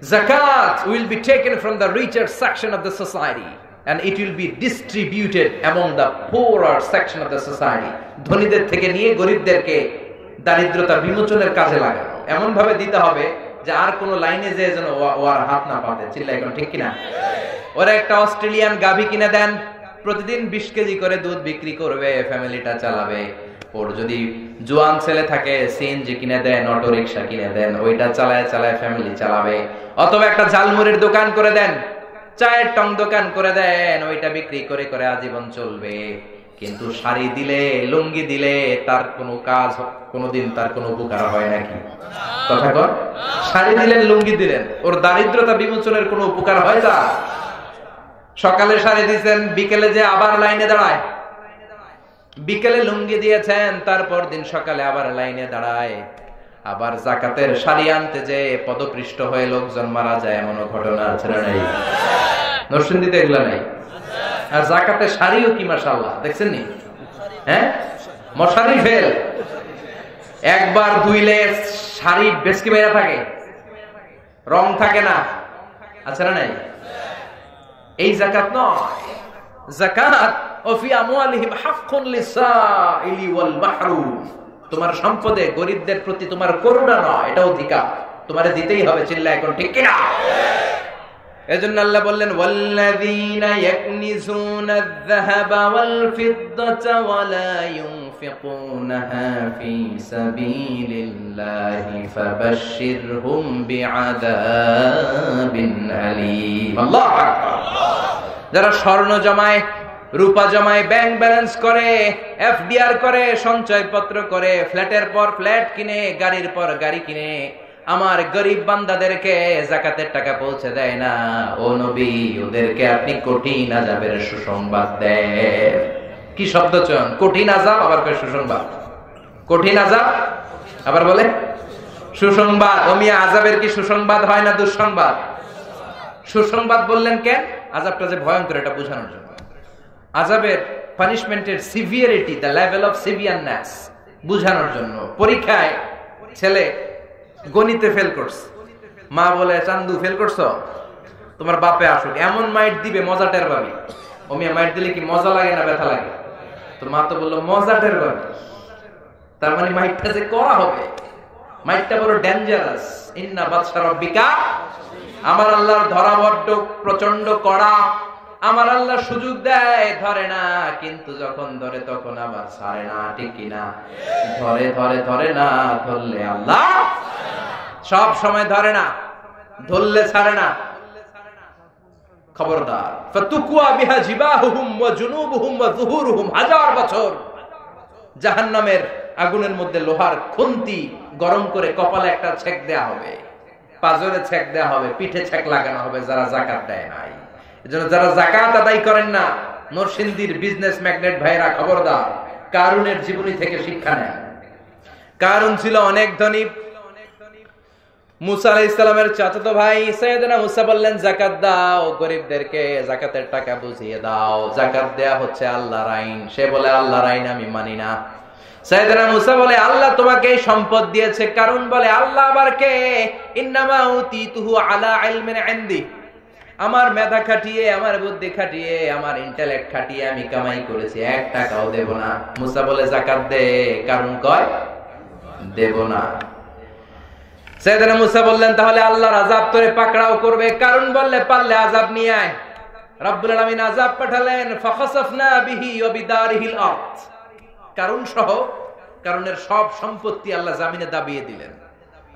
Zakat will be taken from the richer section of the society and it will be distributed among the poorer section of the society. ধনীদের থেকে নিয়ে গরিবদেরকে দারিদ্রতা বিমোচনের কাজে লাগানো। এমন ভাবে দিতে হবে যে আর কোন লাইনে যে যেন ওর হাত না পাতে। চিল্লা এখন ঠিক কিনা? ওরা একটা অস্ট্রেলিয়ান গাভী কিনে দেন, প্রতিদিন 20 কেজি করে দুধ বিক্রি করবে, ফ্যামিলিটা চালাবে। ওর যদি জোয়ান ছেলে থাকে, সিএনজি কিনে দেন, অটো রিকশা কিনে দেন, ওইটা চালায় চালায় ফ্যামিলি চালাবে। অথবা একটা ঝালমুড়ির দোকান করে দেন, চায়ের টং দোকান করে দেন, ওইটা বিক্রি করে করে আজীবন চলবে। কিন্তু শাড়ি দিলে, লুঙ্গি দিলে তার কোনো কাজ, কোনোদিন তার কোনো উপকার হয় নাকি? কথা কর। শাড়ি দিলেন, লুঙ্গি দিলেন, ওর দারিদ্রতা বিমোচনের কোনো উপকার হয় না। সকালে শাড়ি দিয়েছেন, বিকেলে যে আবার লাইনে দাঁড়ায়। বিকেলে লুঙ্গি দিয়েছেন, তারপর দিন সকালে আবার লাইনে দাঁড়ায়। আবার যাকাতের শাড়ি আনতে যে পদপৃষ্ঠ হয়ে লোকজন মারা যায়, এমনও ঘটনা আছে না? নাই? নরসিংদীতে এগুলা নাই? আর যাকাতের শাড়িও কি মাশাআল্লাহ, দেখছেন নি? হ্যাঁ, মশারি ফেল। একবার ধুইলে শাড়ি বেশকি বেরা থাকে, রং থাকে না, আছে না? নাই? এই যাকাত নয়। যাকাত ওফি আমওয়ালিহিম হাক্কুন লিসাইলি ওয়াল মাহরুম। তোমার সম্পদে গরিবদের প্রতি তোমার করুণা নয়, এটা অধিকার, তোমারে দিতেই হবে। চিল্লা এখন ঠিক কিনা? এজন্য আল্লাহ বললেন ওয়াল্লাযীনা ইয়াকনিজুনা আয-যাহাবা ওয়াল ফিদ্দাতা ওয়া লা ইউনফিকুনাহা ফী সাবিলিল্লাহি ফাবাশশিরহুম বিআযাবিন আলীম। আল্লাহু আকবার। যারা স্বর্ণ জমায়, রূপা জমায়, ব্যাংক ব্যালেন্স করে, এফডিআর করে, সঞ্চয়পত্র করে, ফ্ল্যাটের পর ফ্ল্যাট কিনে, গাড়ির পর গাড়ি কিনে, আমার গরিব বান্দাদেরকে যাকাতের টাকা পৌঁছে দেয় না, ও নবী ওদেরকে আপনি কঠিন আযাবের সুসংবাদ দেন। কি শব্দ চয়ন! কঠিন আযাব, আবার কয় সুসংবাদ। কঠিন আযাব, আবার বলে সুসংবাদ। ওমিয়া আযাবের কি সুসংবাদ হয় না দুঃসংবাদ? সুসংবাদ বললেন কেন? আযাবটা যে ভয়ঙ্কর এটা বোঝানোর জন্য। আযাবের পানিশমেন্টের সিভিয়ারিটি, দ্য লেভেল অফ সিভিয়ারনেস বোঝানোর জন্য। পরীক্ষায় ছেলে গণিতে ফেল করছে, মা বলে চান্দু ফেল করছো, তোমার বাপে আসুক, এমন মাইট দিবে মজা টের পাবি। ওমিয়া মাইট দিলে কি মজা লাগে না ব্যথা লাগে? তোর মা তো বললো মজা টের পাবি। তার মানে মাইটটা যে করা হবে, মাইটটা বড় ডেঞ্জারাস। ইন্না বাতশা রাব্বিকা, আমার আল্লাহর ধরা বড্ড প্রচন্ড কড়া। আমার আল্লাহ সুযোগ দেয়, ধরে না, কিন্তু যখন ধরে তখন আবার ছাড়ে না, ঠিক কিনা? ধরে ধরে ধরে না, ধরলে আল্লাহ সব সময় ধরে না, ধরলে ছাড়ে না। খবরদার। ফাতুকুয়া বিহা জিবাহুম ওয়া জুনুবুহুম ওয়া যুহুরুহুম, হাজার বছর জাহান্নামের আগুনের মধ্যে লোহার খুন্তি গরম করে কপালে একটা ছেক দেয়া হবে, পাজরে ছেক দেয়া হবে, পিঠে ছেক লাগানো হবে যারা যাকাত দেয় নাই। এজন্য যারা যাকাত আদায় করেন না, নরসিংদীর বিজনেস ম্যাগনেট ভাইরা খবরদার, কারুনের জীবনী থেকে শিক্ষা নেন। কারুন ছিল অনেক ধনী। মুসা আলাইহিস সালামের চাচাতো ভাই সাইয়েদনা মুসা বললেন যাকাত দাও, গরিবদেরকে যাকাতের টাকা বুঝিয়ে দাও। যাকাত দেয়া হচ্ছে আল্লাহর আইন। সে বলে আল্লাহর আইন আমি মানি না। সাইয়েদনা মুসা বলে আল্লাহ তোমাকে এই সম্পদ দিয়েছে। কারণ বলে আল্লাহ আবার কে? ইন্নামা উতিতুহু আলা ইলমিন ইনদি, আমার মেধা খাটিয়ে, আমার বুদ্ধি খাটিয়ে, আমার ইন্টেলেক্ট খাটিয়ে আমি কামাই করেছি, 1 টাকাও দেব না। মুসা বলে যাকাত দে। কারণ কয় দেব না। সাইয়েদনা মুসা বললেন তাহলে আল্লাহর আযাব তোরে পাকড়াও করবে। কারণ বললে পারলে আযাব নিয়ে আয়। রব্বুল আলামিন আযাব পাঠালেন, ফাখাসাফনা বিহি ওয়া বিদারিহিল আরদ। কারণ সহ কারণের সব সম্পত্তি আল্লাহ জামিনে দাবিয়ে দিলেন।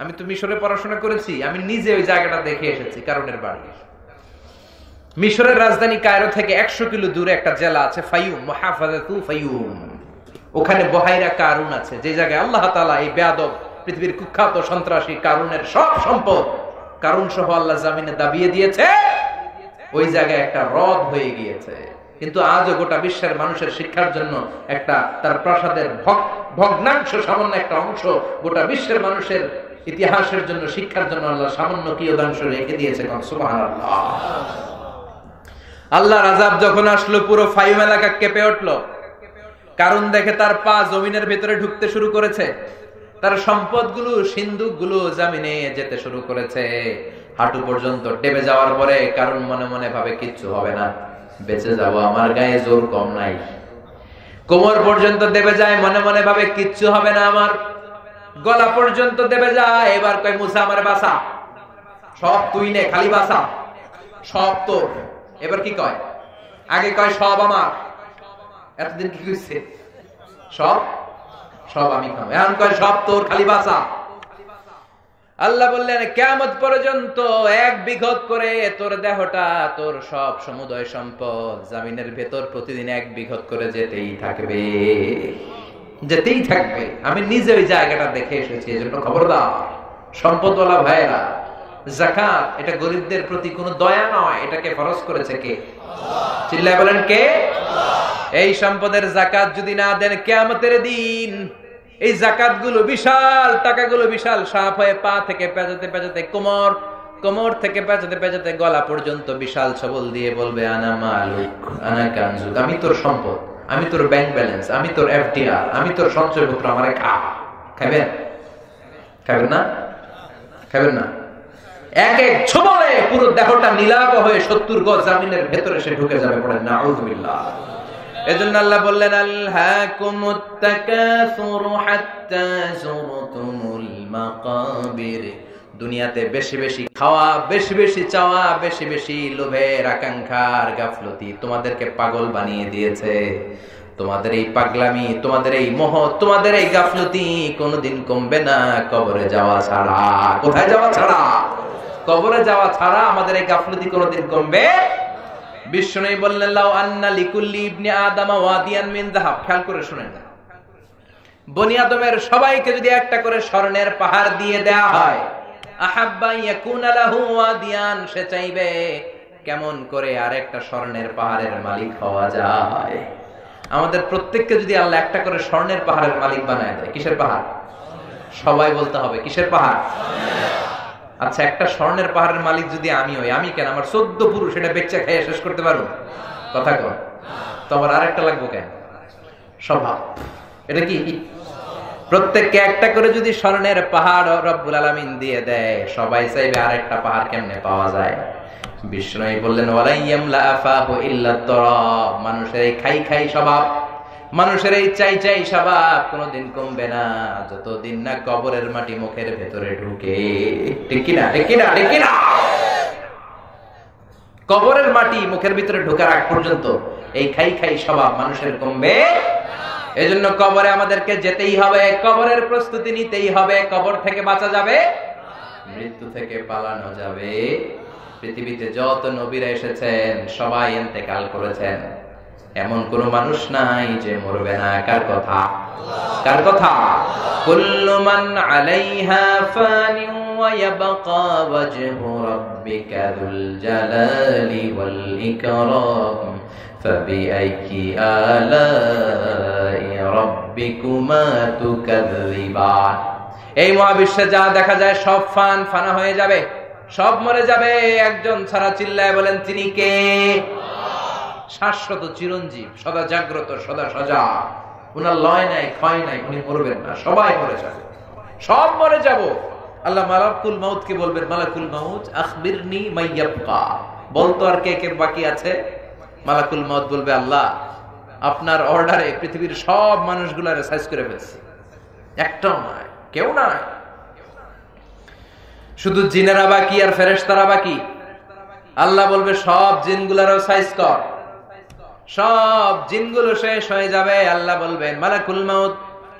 আমি তো মিশরে পড়াশোনা করেছি, আমি নিজে ওই জায়গাটা দেখে এসেছি, কারণের বাড়ি। মিশরের রাজধানী কায়রো থেকে 100 কিলো দূরে একটা জেলা আছে ফাইয়ুম, মুহাফাজাতু ফাইয়ুম। ওখানে বহাইরা কারুন আছে, যে জায়গায় আল্লাহ তাআলা এই বেয়াদব পৃথিবীর কুখ্যাত সন্ত্রাসী কারুনের সব সম্পদ কারুন সহ আল্লাহ জামিনে দাবিয়ে দিয়েছে। ওই জায়গায় একটা হ্রদ হয়ে গিয়েছে। কিন্তু আজও গোটা বিশ্বের মানুষের শিক্ষার জন্য একটা তার প্রাসাদের ভগ্নাংশ, সামান্য একটা অংশ গোটা বিশ্বের মানুষের ইতিহাসের জন্য, শিক্ষার জন্য আল্লাহ সামান্য কিয়দাংশ রেখে দিয়েছে। সুবহানাল্লাহ। আল্লাহর আযাব যখন আসলো, পুরো ফাইয়ুম এলাকা কেঁপে উঠলো। কারণ দেখে তার পা জমিনের ভিতরে ঢুকতে শুরু করেছে, তার সম্পদগুলো, সিন্ধুকগুলো জামিনে যেতে শুরু করেছে। হাঁটু পর্যন্ত ডেবে যাওয়ার পরে কারণ মনে মনে ভাবে কিচ্ছু হবে না, বেঁচে যাবো, আমার গায়ে জোর কম নাই। কোমর পর্যন্ত দেবে যায়, মনে মনে ভাবে কিচ্ছু হবে না আমার। গলা পর্যন্ত দেবে যায়। এবার কয় মুসা আমার বাসা, সব তুই নে, খালি বাসা, সব তোর। এবার কি কয়? আগে কয় সব আমার, এতদিন কি কইছে? সব সব আমি খাবো। এখন কয় সব তোর, খালি বাসা। আল্লাহ বললেন কিয়ামত পর্যন্ত 1 বিঘত করে তোর দেহটা, তোর সব সমুদয় সম্পদ জামিনের ভেতর প্রতিদিন 1 বিঘত করে যেতেই থাকবে, যেতেই থাকবে। আমি নিজে ওই জায়গাটা দেখে এসেছি। এজন্য খবরদার সম্পদওয়ালা ভাইরা, যাকাত এটা গরিবদের প্রতি কোনো দয়া নয়, এটাকে ফরজ করেছে কে? চিল্লায় বলেন কে? এই সম্পদের যাকাত যদি না দেন, কিয়ামতের দিন এই যাকাতগুলো, বিশাল টাকাগুলো বিশাল সাপ হয়ে পা থেকে পেঁচাতে পেঁচাতে কোমর, কোমর থেকে পেঁচাতে পেঁচাতে গলা পর্যন্ত বিশাল ছবল দিয়ে বলবে আনা মালিক আনা কানজুক, আমি তোর সম্পদ, আমি তোর ব্যাংক ব্যালেন্স, আমি তোর এফডিআর, আমি তোর সঞ্চয়পত্র, আমারে খা। খাবেন? খাবেন না? খাবেন না? এক এক ছবলে পুরো দেহটা নীলাভ হয়ে 70 গজ জামিনের ভেতরে সে ঢুকে যাবে। পড়েন নাউযুবিল্লাহ। এজন্য আল্লাহ বললেন আলহাকুমুত তাকাসুরু হাত্তা যুরতুমুল মাকাবির। দুনিয়াতে বেশি বেশি খাওয়া, বেশি বেশি চাওয়া, বেশি বেশি লোভের আকাঙ্ক্ষার গাফলতি তোমাদেরকে পাগল বানিয়ে দিয়েছে। তোমাদের এই পাগলামি, তোমাদের এই মোহ, তোমাদের এই গাফলতি কোনোদিন কমবে না কবরে যাওয়া ছাড়া। কোথায় যাওয়া ছাড়া? কবরে যাওয়া ছাড়া আমাদের এই গাফলতি কোনোদিন কমবে। বিষ্ণু বললেন লাউ আন্না লিকুল্লি ইবনে আদম ওয়াদিয়ান মিন যাহাব। খেয়াল করে শুনেন, বনি আদমের সবাইকে যদি একটা করে স্বর্ণের পাহাড় দিয়ে দেয়া হয়, আহাব্বা ইয়াকুনা লাহু ওয়াদিয়ান, সে চাইবে কেমন করে আরেকটা স্বর্ণের পাহাড়ের মালিক হওয়া যায়। আমাদের প্রত্যেককে যদি আল্লাহ একটা করে স্বর্ণের পাহাড়ের মালিক বানায় দেয়, কিসের পাহাড়? সবাই বলতে হবে কিসের পাহাড়? আচ্ছা, একটা স্বর্ণের পাহাড়ের মালিক যদি আমি হই, আমি কেন আমার 14 পুরুষ এটা বেচা খেয়ে শেষ করতে পারবো? কথা কর। তো আমার আরেকটা লাগবো কেন? স্বভাব। এটা কি? প্রত্যেককে একটা করে যদি স্বর্ণের পাহাড় রব্বুল আলামিন দিয়ে দেয়, সবাই চাইবে আরেকটা পাহাড় কেমনে পাওয়া যায়। বিষ্ণু বললেন ওয়ালাইয়ামলা আফাহু ইল্লা তুরাব। মানুষের এই খাই খাই স্বভাব, মানুষের এই চাই চাই স্বভাব কোনোদিন কমবে না যতদিন না কবরের মাটি মুখের ভেতরে ঢুকে। ঠিক কি না? ঠিক কি না? ঠিক কি না? কবরের মাটি মুখের ভিতরে ঢোকার আগ পর্যন্ত এই খাই খাই স্বভাব মানুষের কমবে। এজন্য কবরে আমাদেরকে যেতেই হবে, কবরের প্রস্তুতি নিতেই হবে। কবর থেকে বাঁচা যাবে, মৃত্যু থেকে পালানো যাবে। পৃথিবীতে যত নবীরা এসেছেন সবাই ইন্তেকাল করেছেন, এমন কোন মানুষ নাই যে মরবে না। কার কথা? কার কথা? কুল্লু মান আলাইহা ফানি ওয়া ইয়াবকা ওয়াজহু রাব্বিকা যুল জালালি ওয়াল ইকরাম ফাবিআইয়ি আলাই রাব্বিকুমা তুকাযযিবান। এই মহাবিশ্বে যা দেখা যায় সব ফানা হয়ে যাবে, সব মরে যাবে। একজন ছাড়া চিল্লায় বলেন তিনি কে? শাশ্বত চিরঞ্জীব, সদা জাগ্রত, সদা সজাগ। উনার লয় নাই, ক্ষয় নাই, উনি মরবেন না। সবাই মরে যাবে, সব মরে যাব। আল্লাহ মালাকুল মাউত কে বলবেন, মালাকুল মাউত আখবিরনি মাইয়াবকা, বলতো আর কে কে বাকি আছে। মালাকুল মাউত বলবে, আল্লাহ আপনার অর্ডারে পৃথিবীর সব মানুষগুলারে সাইজ করে ফেলছি, একটাও নাই, কেউ নাই। শুধু জিনেরা বাকি আর ফেরেশতারা বাকি। আল্লাহ বলবে সব জিনগুলারও সাইজ কর। সব জিনগুলো শেষ হয়ে যাবে। আল্লাহ বলবেন মালাকুল মাউত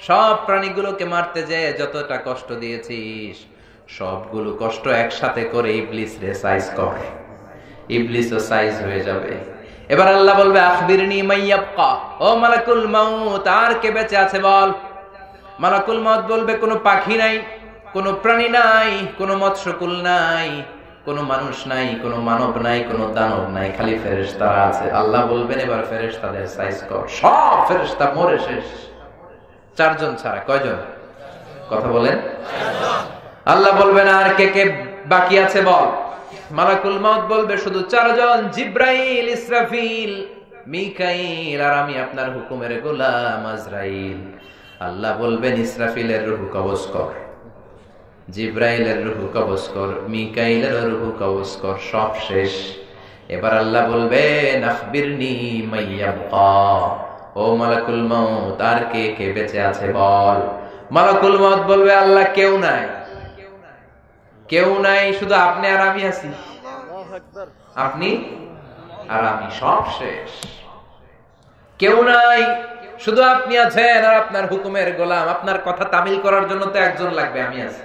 সব প্রাণীগুলোকে মারতে যে যতটা কষ্ট দিয়েছিস সবগুলো কষ্ট একসাথে করে ইবলিস রে সাইজ কর। ইবলিসও সাইজ হয়ে যাবে। এবার আল্লাহ বলবে আখবিরনি মাইয়াবকা, ও মালাকুল মাউত আর কে বেঁচে আছে বল। মালাকুল মাউত বলবে কোনো পাখি নাই, কোনো প্রাণী নাই, কোনো মৎস্যকুল নাই, কোনো মানুষ নাই, কোনো মানব নাই, কোনো দানব নাই, খালি ফেরেশতারা আছে। আল্লাহ বলবেন এবার ফেরেশতাদের সাইজ কর। সব ফেরেশতা মরে শেষ, 4 জন ছাড়া। কয়জন? কথা বলেন। আল্লাহ বলবেন আর কে কে বাকি আছে বল। মালাকুল মাউত বলবে শুধু 4 জন, জিব্রাইল, ইসরাফিল, মিকাইল আর আমি আপনার হুকুমের গোলাম আজরাইল। আল্লাহ বলবেন ইসরাফিলের রূহ কবজ কর, জিব্রাইলের রূহ কবজ কর, মিকাইলের রূহ কবজ কর। সব শেষ। এবার আল্লাহ বলবেন আখবিরনি মাইয়াবকা, ও মালাকুল মাউত আর কে কে বেঁচে আছে বল। মালাকুল মাউত বলবে আল্লাহ কেউ নাই, কেউ নাই, শুধু আপনি আর আমি আছি। আপনি আর আমি, সব শেষ। কেউ নাই, শুধু আপনি আছেন আর আপনার হুকুমের গোলাম। আপনার কথা তামিল করার জন্য তো একজন লাগবে, আমি আছি।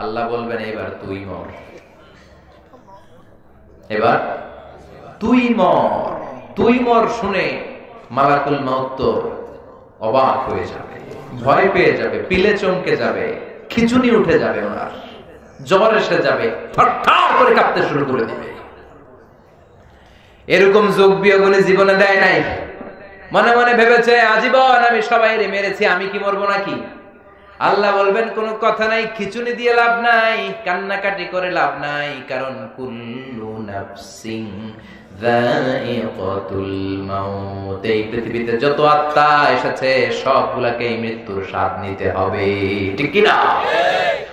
আল্লাহ বলবেন এবার তুই মর, এবার তুই মর। তুই মর শুনে মালাকুল মাউত তো অবাক হয়ে যাবে, ভয় পেয়ে যাবে, পিলে চমকে যাবে, খিচুনি উঠে যাবে, ওনার জ্বর এসে যাবে, থরথর করে কাঁপতে শুরু করে দিবে। এরকম যোগ বিয়োগ জীবনে দেয় নাই। মনে মনে ভেবেছে আজীবন আমি সবাই মেরেছি, আমি কি মরবো নাকি? আল্লাহ বলবেন কোন কথা নাই, খিচুনি দিয়ে লাভ নাই, কান্নাকাটি করে লাভ নাই, কারণ কুল্লু নাফসিন যায়িকাতুল মাউত। এই পৃথিবীতে যত আত্মা এসেছে সবগুলাকে মৃত্যুর স্বাদ নিতে হবে। ঠিক কি না?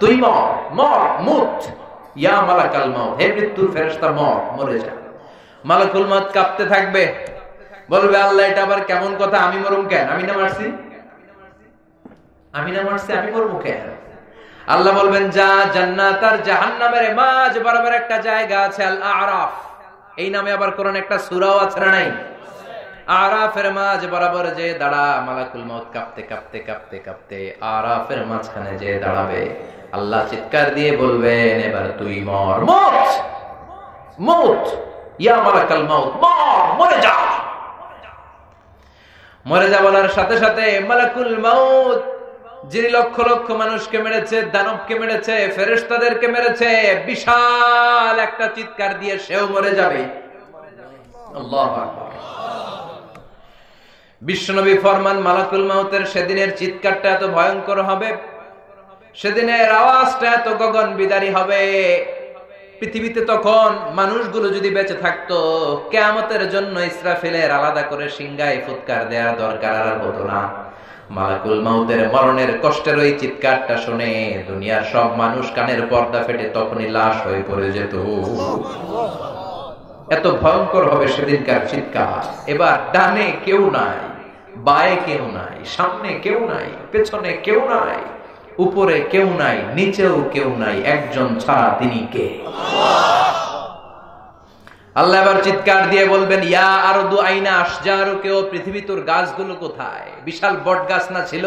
তুই মর, মর, মুত, ইয়া মালাকাল মাউত, হে মৃত্যুর ফেরেশতা মর, মরে যা। মালাকুল মাউত কাঁপতে থাকবে, বলবে আল্লাহ এটা আবার কেমন কথা, আমি মরুম কেন? আমি না মারছি, আমি মরবো কেন? আল্লাহ বলবেন যা, জান্নাত আর জাহান্নামের মাঝ বরাবর একটা জায়গা আছে, আল আরাফ। এই নামে আবার কোরআনে একটা সূরাও আছে না নাই? আরাফের মাঝ বরাবর যে দাঁড়া, মালাকুল মউত কাঁপতে কাঁপতে কাঁপতে কাঁপতে আরাফের মাঝখানে যে দাঁড়াবে, আল্লাহ চিৎকার দিয়ে বলবেন এবার তুই মর, মত মত ইয়া মালাকাল মউত, মরে যা। মরে যা বলার সাথে সাথে মালাকুল মউত, যিনি লক্ষ লক্ষ মানুষকে মেরেছে, দানবকে মেরেছে, ফেরেশতাদেরকে মেরেছে, বিশাল একটা চিৎকার দিয়ে সেও মরে যাবে। আল্লাহু আকবার। বিশ্বনবী ফরমান, মালাকুল মউতের সেদিনের চিৎকারটা এত ভয়ঙ্কর হবে, সেদিনের আওয়াজটা এত গগন বিদারী হবে, পৃথিবীতে তখন মানুষগুলো যদি বেঁচে থাকতো, কিয়ামতের জন্য ইসরাফিলের আলাদা করে সিংহায় ফুৎকার দেওয়ার দরকার আর হতো না। মালাকুল মউতের মরণের কষ্টের ওই চিৎকারটা শুনে দুনিয়ার সব মানুষ কানের পর্দা ফেটে তখনই লাশ হয়ে পড়ে যেত। এত ভয়ঙ্কর হবে সেদিনকার চিৎকার। এবার ডানে কেউ নাই, বায়ে কেউ নাই, সামনে কেউ নাই, পেছনে কেউ নাই, উপরে কেউ নাই, নিচেও কেউ নাই, একজন ছাড়া, তিনি কে? আল্লাহ এবার চিৎকার দিয়ে বলবেন, ইয়া আরদু আইনা আশজারুকে, ও পৃথিবী তোর গাছগুলো কোথায়? বিশাল বট গাছ না ছিল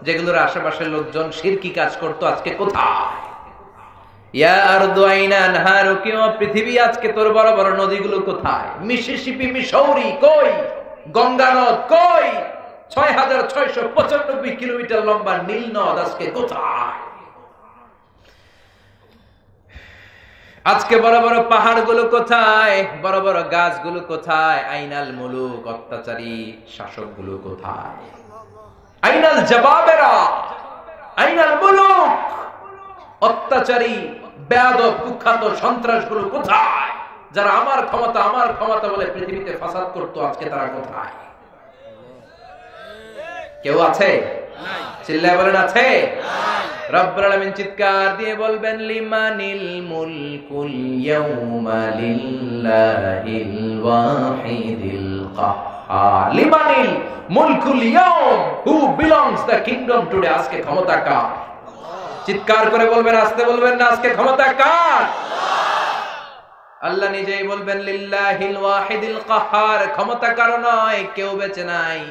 যেগুলোর আশেপাশের লোকজন শিরকি কাজ করতো, আজকে কোথায়? ইয়া আরদু আইনা আনহারুকে, ও পৃথিবী আজকে তোর বড় বড় নদীগুলো কোথায়? মিসিসিপি, মিসৌরি কই? গঙ্গা নদ কই? ৬৬৯৫ কিলোমিটার লম্বা নীল নদ আজকে কোথায়? আজকে বড় বড় পাহাড়গুলো কোথায়? বড় বড় গাছগুলো কোথায়? আইনাল মুলুক, অত্যাচারী শাসকগুলো কোথায়? আইনাল জাবাবেরা, আইনাল মুলুক, অত্যাচারী বেয়াদব কুখ্যাত সন্ত্রাসগুলো কোথায়? যারা আমার ক্ষমতা বলে পৃথিবীতে ফাসাদ করতো, আজকে তারা কোথায়? কেউ আছে? চিল্লায় বলেন আছে? রব্বুল আলামিন চিৎকার দিয়ে বলবেন, লিমানিল মুলকুল ইয়াউমা লিল্লাহিল ওয়াহিদিল কাহ্হার। লিমানিল মুলকুল ইয়াউম, who belongs the kingdom today? আজকে ক্ষমতা কার? চিৎকার করে বলবেন, আসতে বলবেন না, আজকে ক্ষমতা কার? আল্লাহ নিজেই বলবেন, লিল্লাহিল ওয়াহিদিল কাহ্হার। ক্ষমতা কারো নয়, কেউ বেঁচে নাই,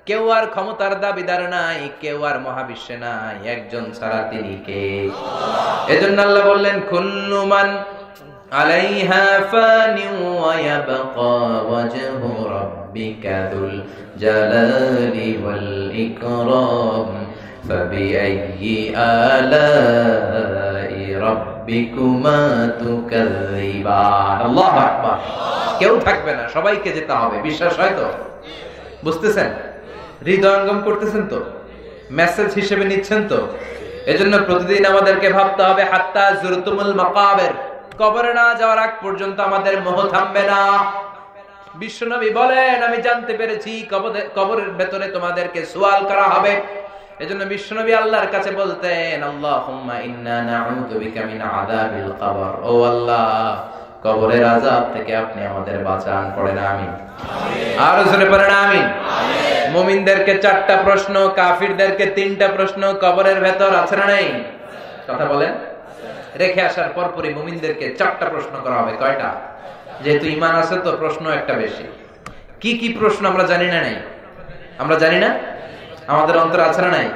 কেউ আর ক্ষমতার দাবিদার নাই, কেউ আর মহাবিশ্বে নাই, একজন ছাড়া, তিনি কে? এজন্য আল্লাহ বললেন, কুল্লু মান আলাইহা ফানি ওয়া ইয়াবকা ওয়াজহু রাব্বিকা যুল জালালি ওয়াল ইকরাম ফাবিআইয়ি আলাই রাব্বিকুমা তুকাযযিবান। আল্লাহু আকবার। কেউ থাকবে না, সবাইকে যেতে হবে। বিশ্বাস হয় তো? বুঝতেছেন? হৃদয়ঙ্গম করতেছেন তো? মেসেজ হিসেবে নিচ্ছেন তো? এজন্য প্রতিদিন আমাদেরকে ভাবতে হবে, হাত্তা যুরতুমুল মাকাবির, কবরে না যাওয়ার আগ পর্যন্ত আমাদের মোহ থামবে না। বিশ্বনবী বলেন, আমি জানতে পেরেছি কবরের ভেতরে তোমাদেরকে সওয়াল করা হবে। এজন্য বিশ্বনবী আল্লাহর কাছে বলতেন, আল্লাহুম্মা ইন্না নাউযু বিকা মিন আযাবিল কবর। ও আল্লাহ, কবরের আযাব থেকে আপনি আমাদের বাঁচান। পড়েন আমিন। আর জোরে পড়েন আমিন। মুমিনদেরকে 4টা প্রশ্ন, কাফিরদেরকে 3টা প্রশ্ন কবরের ভেতর আছে না নেই? কথা বলেন। রেখে আসার পরপরই মুমিনদেরকে 4টা প্রশ্ন করা হবে। কয়টা? যেহেতু ঈমান আছে তো প্রশ্ন একটা বেশি। কি কি প্রশ্ন আমরা জানি না? নাই আমরা জানি না? আমাদের অন্তরে আছে না নাই?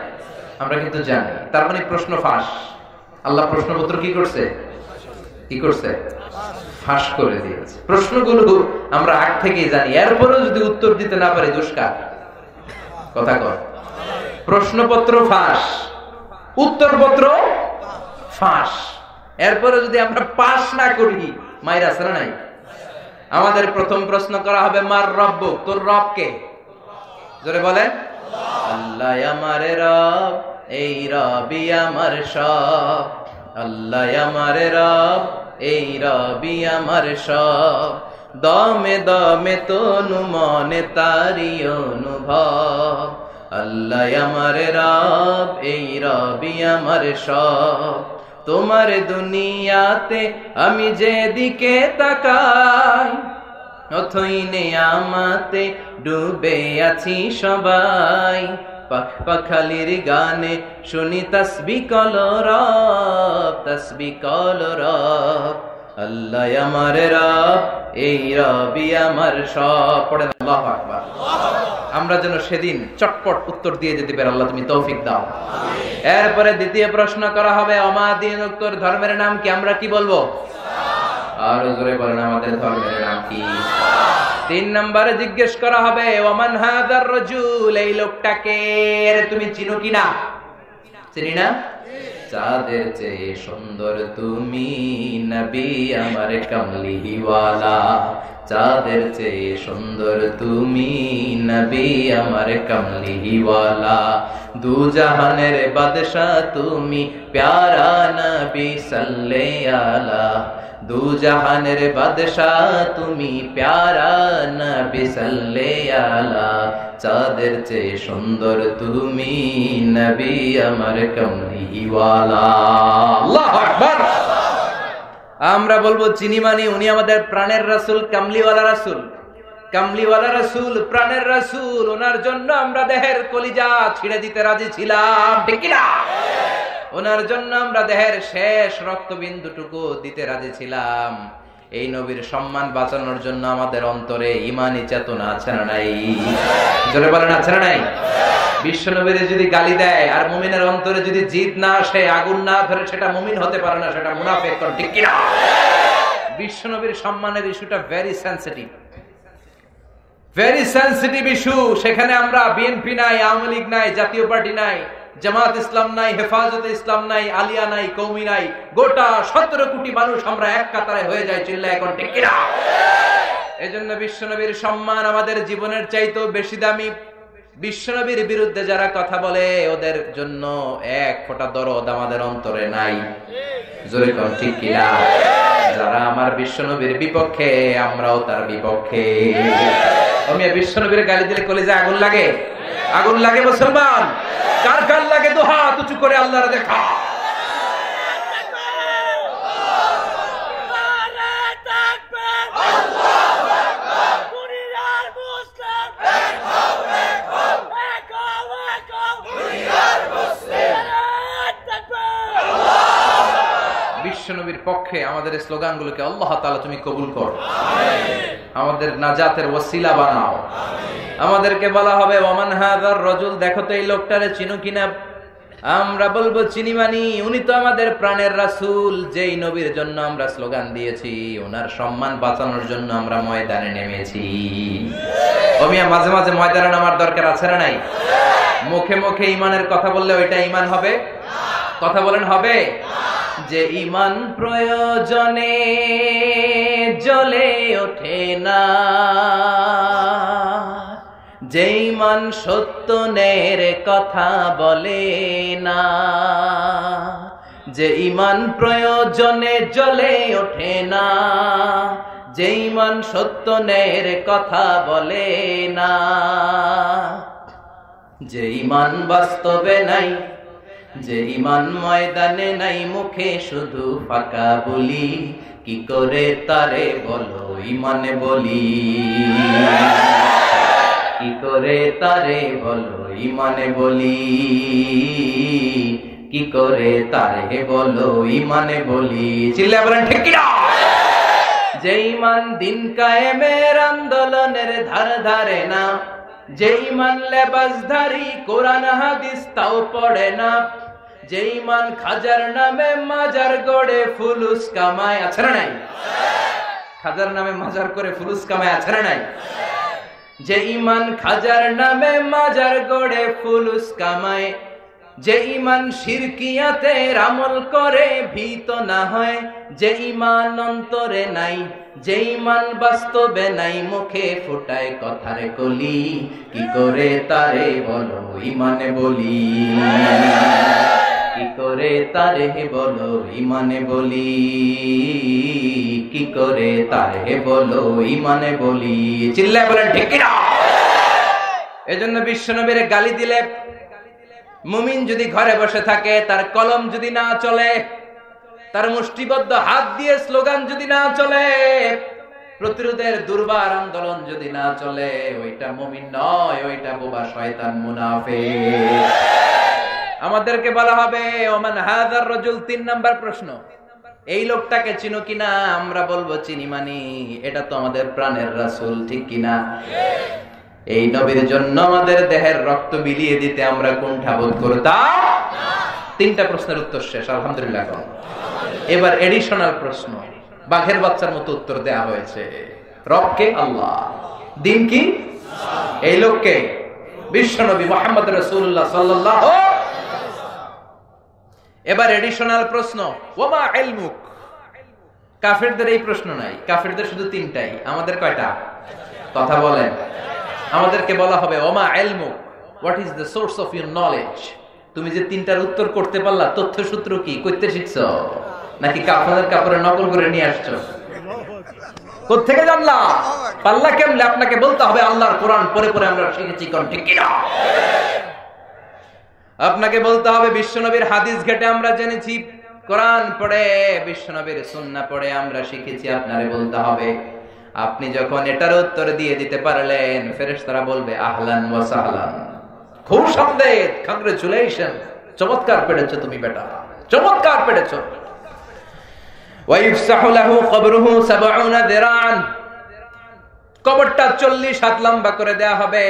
আমরা কিন্তু জানি। তার মানে প্রশ্ন ফাঁস। আল্লাহ প্রশ্নপত্র কি করছে? ফাঁস করে দিয়েছে। প্রশ্নগুলো আমরা আগ থেকেই জানি, এরপরেও যদি উত্তর দিতে না পারি দুষ্কার। কথা কর। প্রশ্নপত্র ফাঁস, উত্তরপত্র ফাঁস, এরপরে যদি আমরা পাস না করি, মায়ের আছে না নাই? আমাদের প্রথম প্রশ্ন করা হবে, মার রব্বুক, তোর রব কে? জোরে বলেন। আল্লাহ আমার রব, এই রবই আমার সব। আল্লাহ আমার রব, এই রবি আমার সব। দমে দমে তনু মনে তারি অনুভব। আল্লাহ আমার রব, এই রবি আমার সব। তোমার দুনিয়াতে আমি যেদিকে তাকাই, অথই নেয়ামতে ডুবে আছি সবাই, পাখালির গানে শুনি তাসবিহ কলরব, তাসবিহ কলরব। আল্লাহ আমার রব, এই রবি আমার সব। পড়েন আল্লাহু আকবার। আমরা যেন সেদিন চটপট উত্তর দিয়ে যেতে পারি, আল্লাহ তুমি তৌফিক দাও। এরপরে দ্বিতীয় প্রশ্ন করা হবে, অমাদিন উত্তর ধর্মের নাম কি? আমরা কি বলবো? আর জোরে বলেন, আমাদের ধর্মের নাম কি? 3 নম্বরে জিজ্ঞেস করা হবে, ওমান হাদার রাজুল, এই লোকটাকে তুমি চিনো কিনা? চিনি না? চাঁদের চেয়ে সুন্দর তুমি, নবী আমার কামলিওয়ালা। চাঁদের চেয়ে সুন্দর তুমি, নবী আমার কামলিওয়ালা। দু জাহানের বাদশাহ তুমি, প্যারা নবী সাল্লাল্লাহু আলাইহি। দু জাহানের বাদশাহ তুমি, প্যারা নবী সাল্লাল্লাহু আলাইহি। চাঁদের চেয়ে সুন্দর তুমি, নবী আমার কামলিওয়ালা। আল্লাহু আকবার। আমরা বলবো চিনি মানে উনি আমাদের প্রাণের রাসূল, কামলিওয়ালা রাসূল। কামলিওয়ালা রাসূল, প্রাণের রাসূল, ওনার জন্য আমরা দেহের কলিজা ছিঁড়ে দিতে রাজি ছিলাম, ঠিক কি না? ওনার জন্য আমরা দেহের শেষ রক্তবিন্দুটুকু দিতে রাজি ছিলাম। এই নবীর সম্মান বাঁচানোর জন্য আমাদের অন্তরে ঈমানি চেতনা আছে না নাই? জোরে বলেন, আছে না নাই? বিশ্ব নবীরে যদি গালি দেয় আর মুমিনের অন্তরে যদি জিদ না আসে, আগুন না ধরে, সেটা মুমিন হতে পারে না, সেটা মুনাফিক, ঠিক কি না? বিশ্ব নবীর সম্মানের ইস্যুটা very sensitive, very sensitive issue. সেখানে আমরা বিএনপি নাই, আওয়ামী লীগ নাই, জাতীয় পার্টি নাই, জামাত ইসলাম নাই, হেফাজতে ইসলাম নাই, আলিয়া নাই, কওমি নাই, গোটা 17 কোটি মানুষ আমরা এক কাতারে হয়ে যাই, চিল্লায় এখন, ঠিক কি না? এজন্য বিশ্বনবীর সম্মান আমাদের জীবনের চাইতেও বেশি দামি। বিশ্বনবীর বিরুদ্ধে যারা কথা বলে, ওদের জন্য এক ফোঁটা দরদ আমাদের অন্তরে নাই, জোরে কোন, ঠিক কি না? যারা আমার বিশ্বনবীর বিপক্ষে, আমরাও তার বিপক্ষে। আমি বিশ্বনবীর গালি দিলে কলিজায় আগুন লাগে? আগুন লাগে মুসলমান? কার কার লাগে? দু হাত উঁচু করে আল্লাহর দেখা। বিশ্বনবীর পক্ষে আমাদের স্লোগানগুলোকে আল্লাহ তাআলা তুমি কবুল করো, আমাদের নাজাতের ওসিলা বানাও। আমাদেরকে বলা হবে, ওমান হাযার রাজুল, দেখো তো এই লোকটারে চিনো কিনা? আমরা বলবো চিনি মানি, উনি তো আমাদের প্রাণের রাসূল, যেই নবীর জন্য আমরা স্লোগান দিয়েছি, ওনার সম্মান বাঁচানোর জন্য আমরা ময়দানে নেমেছি। ওমিয়া মাঝে মাঝে ময়দানে নামার দরকার আছে না নাই? মুখে মুখে ঈমানের কথা বললে ওইটা ঈমান হবে? কথা বলেন, হবে? যে ঈমান প্রয়োজনে জ্বলে ওঠে না, যে ঈমান সত্য ন্যায়ের কথা বলে না, যে ঈমান প্রয়োজনে জ্বলে ওঠে না, যে ঈমান সত্য ন্যায়ের কথা বলে না, যে ঈমান বাস্তবে নাই, যে ঈমান ময়দানে নাই, মুখে শুধু ফাঁকা বলি, কি করে তারে বলো ঈমানে বলি, কি করে তারে বলো ঈমানে বলি, কি করে তারে বলো ঈমানে বলি। চিল্লায়ে বলেন, ঠিক কি না? যে ঈমান দিন কায়েমের আন্দোলনের ধার ধারে না, যে ঈমান লেবাসধারী কোরআন হাদিস তাও পড়ে না, যে ঈমান খাজার নামে মাজার গড়ে ফুলুস কামায়, আছে না নাই? খাজার নামে মাজার করে ফুলুস কামায়, আছে না নাই? যে ঈমান খাজার নামে মাজার গড়ে ফুলুস কামায়, যে ঈমান শিরকিয়াতের আমল করে ভীত না হয়, যে ঈমান অন্তরে নাই, যে ঈমান বাস্তবে নাই, মুখে ফুটায় কথার কলি, কি করে তারে বলো ঈমানে বলি, কি করে তারে বলো ঈমানে বলি, কি করে তারে বলো ঈমানে বলি। চিল্লায় বলেন, ঠিক কি না? এজন্য বিশ্বনবীর গালি দিলে, মুমিন যদি ঘরে বসে থাকে, তার কলম যদি না চলে, তার মুষ্টিবদ্ধ হাত দিয়ে স্লোগান যদি না চলে, প্রতিরোধের দুর্বার আন্দোলন যদি না চলে, ওইটা মুমিন নয়, ওইটা বোবা শয়তান মুনাফিক। আমাদেরকে বলা হবে ওমান হাযার রাজুল, 3 নাম্বার প্রশ্ন, এই লোকটাকে চিনো কিনা? আমরা বলবো চিনি, মানি এটা তো আমাদের প্রাণের রাসূল, ঠিক কিনা? এই নবীর জন্য আমাদের দেহের রক্ত বিলিয়ে দিতে আমরা কুণ্ঠা বোধ করতাম? 3টা প্রশ্নের উত্তর শেষ, আলহামদুলিল্লাহ। এবার এডিশনাল প্রশ্ন, বাঘের বাচ্চার মতো উত্তর দেয়া হয়েছে। রবকে? আল্লাহ। দিন কি? এই লোককে বিশ্বনবী মুহাম্মদ রাসূলুল্লাহ সাল্লাল্লাহু। এবার এডিশনাল প্রশ্ন, ওমা ইলমুক। কাফেরদের এই প্রশ্ন নাই, কাফেরদের শুধু 3টাই, আমাদের কয়টা? কথা বলেন। আমাদেরকে বলা হবে ওমা ইলমুক, what is the source of your knowledge? তুমি যে 3টার উত্তর করতে পারলা, তথ্য সূত্র কি? কইতে শিখছো নাকি কাফনের কাপড়ে নকল করে নিয়ে আসছো? কোত্থেকে জানলা? পাল্লা কেমনে? আপনাকে বলতে হবে আল্লাহর কোরআন পড়ে পড়ে আমরা শিখেছি, কোন ঠিক কিনা? আপনাকে বলতে হবে বিশ্বনবীর হাদিস ঘেটে আমরা জেনেছি, কোরআন পড়ে বিশ্বনবীর সুন্নাহ পড়ে আমরা শিখেছি। আপনারে বলতে হবে। আপনি যখন এটার উত্তর দিয়ে দিতে পারলেন, ফেরেশতারা বলবে আহলান ওয়া সাহলান, খুব সাবধান, কংগ্রেচুলেশন, চমৎকার পেরেছো তুমি বেটা, চমৎকার পেরেছো। ওয়া ইফসাহু লাহু কবরুহু 70 যিরাআন, কবরটা 40 হাত লম্বা করে দেয়া হবে।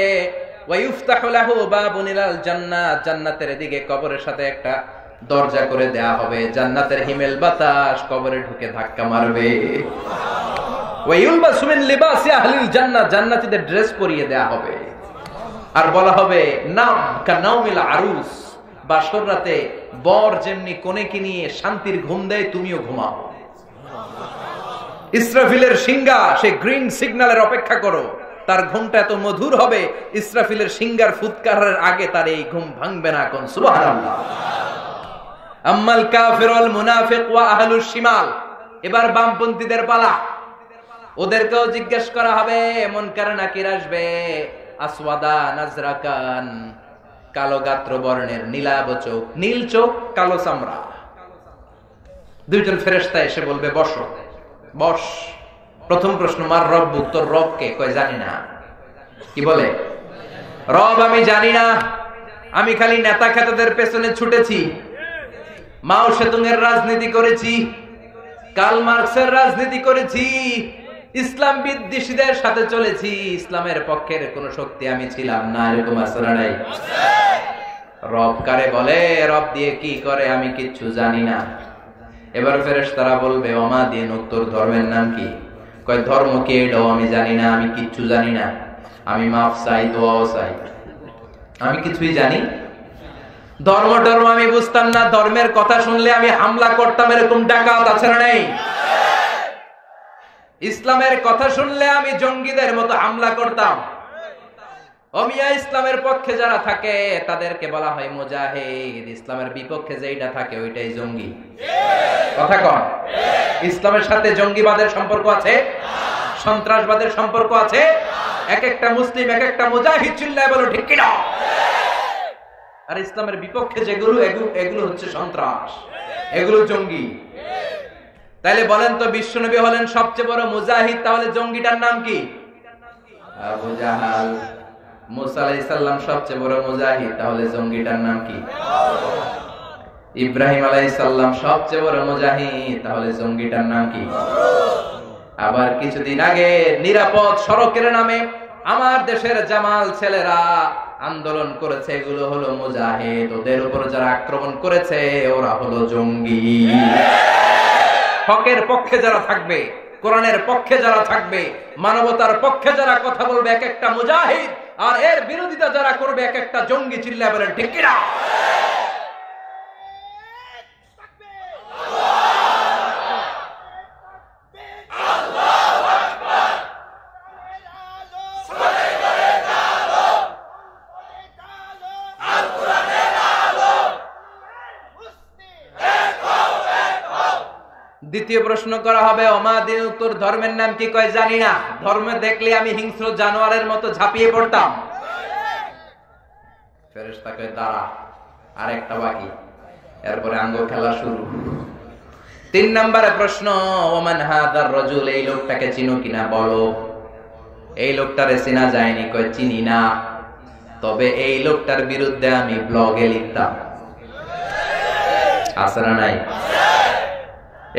ওয়া ইফতাহু লাহু বাবুন ইলাল জান্নাহ, জান্নাতের দিকে কবরের সাথে একটা দরজা করে দেয়া হবে, জান্নাতের হিমেল বাতাস কবরে ঢুকে ধাক্কা মারবে। ওয়া ইউলবাসু মিন লিবাসি আহলিল জান্নাহ, জান্নাতীদের ড্রেস পরিয়ে দেয়া হবে। আর বলা হবে নাম কানাউমিল আরুস, বাসর রাতে বর যেমনি কোনেকে নিয়ে শান্তির ঘুম দেয়, তুমিও ঘুমাও। ইসরাফিলের সিংহা, সে গ্রিন সিগন্যালের অপেক্ষা করো, তার ঘুমটা এত মধুর হবে, ইসরাফিলের সিংহার ফুৎকারের আগে তার এই ঘুম ভাঙবে না। কোন সুবহানাল্লাহ। আম্মাল কাফির ওয়াল মুনাফিক ওয়া আহলুশ শিমাল, এবার বামপন্থীদের পালা। ওদেরকেও জিজ্ঞেস করা হবে, মুনকার নাকির আসবে, আসওয়াদা নাজরাকান, কালো গাত্র বর্ণের, নীলাভ চোখ, নীল চোখ, কালো চামড়া। দুইজন ফেরেশতা এসে বলবে বসো, বস। প্রথম প্রশ্ন, মার রব্বুক, তোর রব কে? কয় জানি না। কি বলে? রব আমি জানি না, আমি খালি নেতা খেতাদের পেছনে ছুটেছি, মাও সেতুংয়ের রাজনীতি করেছি, কার্ল মার্কসের রাজনীতি করেছি, ইসলাম বিদ্বেষীদের সাথে চলেছি, ইসলামের পক্ষের কোন শক্তি আমি ছিলাম না। এরকম আসলে নাই। রব কারে বলে, রব দিয়ে কি করে আমি কিচ্ছু জানি না। এবার ফেরেশতারা বলবে ওমা দীনুক, তোর ধর্মের নাম কি? কয় ধর্ম কি? এটাও আমি জানি না, আমি কিচ্ছু জানি না, আমি মাফ চাই, দোয়াও চাই, আমি কিছুই জানি। ধর্ম টর্ম আমি বুঝতাম না, ধর্মের কথা শুনলে আমি হামলা করতাম, এরকম ডাকাত আছে না নেই? ইসলামের কথা শুনলে আমি জঙ্গিদের মতো হামলা করতাম। অমিয়া ইসলামের পক্ষে যারা থাকে তাদেরকে বলা হয় মুজাহিদ, ইসলামের বিপক্ষে যেটা থাকে ওইটাই জঙ্গি। কথা কন। ইসলামের সাথে জঙ্গিবাদের সম্পর্ক আছে, সন্ত্রাসবাদের সম্পর্ক আছে। এক একটা মুসলিম এক একটা মুজাহিদ, চিল্লায় বলো ঠিক কিনা? আর ইসলামের বিপক্ষে যেগুলো, এগুলো হচ্ছে সন্ত্রাস, এগুলো জঙ্গি। তাইলে বলেন তো, বিশ্বনবী হলেন সবচেয়ে বড় মুজাহিদ, তাহলে জঙ্গিটার নাম কি? আবু জাহাল। মুসা আলাইহিস সালাম সবচেয়ে বড় মুজাহিদ, তাহলে জঙ্গিটার নাম কি? ইব্রাহিম আলাইহিস সালাম সবচেয়ে বড় মুজাহিদ, তাহলে জঙ্গিটার নাম কি? আবার কিছুদিন আগে নিরাপদ সড়কের নামে আমার দেশের জামাল ছেলেরা আন্দোলন করেছে, এগুলো হলো মুজাহিদ। ওদের উপর যারা আক্রমণ করেছে ওরা হলো জঙ্গি। হকের পক্ষে যারা থাকবে, কোরআনের পক্ষে যারা থাকবে, মানবতার পক্ষে যারা কথা বলবে, এক একটা মুজাহিদ। আর এর বিরোধিতা যারা করবে, এক একটা জঙ্গি। চিল্লায় বলেন ঠিক কিনা? দ্বিতীয় প্রশ্ন করা হবে ওমাদিন, তোর ধর্মের নাম কি? কয় জানি না, ধর্ম দেখলে আমি হিংস্র জানোয়ারের মতো ঝাঁপিয়ে পড়তাম। ফেরেশতা কয় দাঁড়া, আর একটা বাকি, এরপরে আঙ্গুর খেলা শুরু। তিন নম্বরে প্রশ্ন, ওমান হাদার রাজুল, এই লোকটাকে চিনো কিনা বলো। এই লোকটারে চেনা যায়নি, কই চিনি না, তবে এই লোকটার বিরুদ্ধে আমি ব্লগে লিখতাম। আছে না নাই?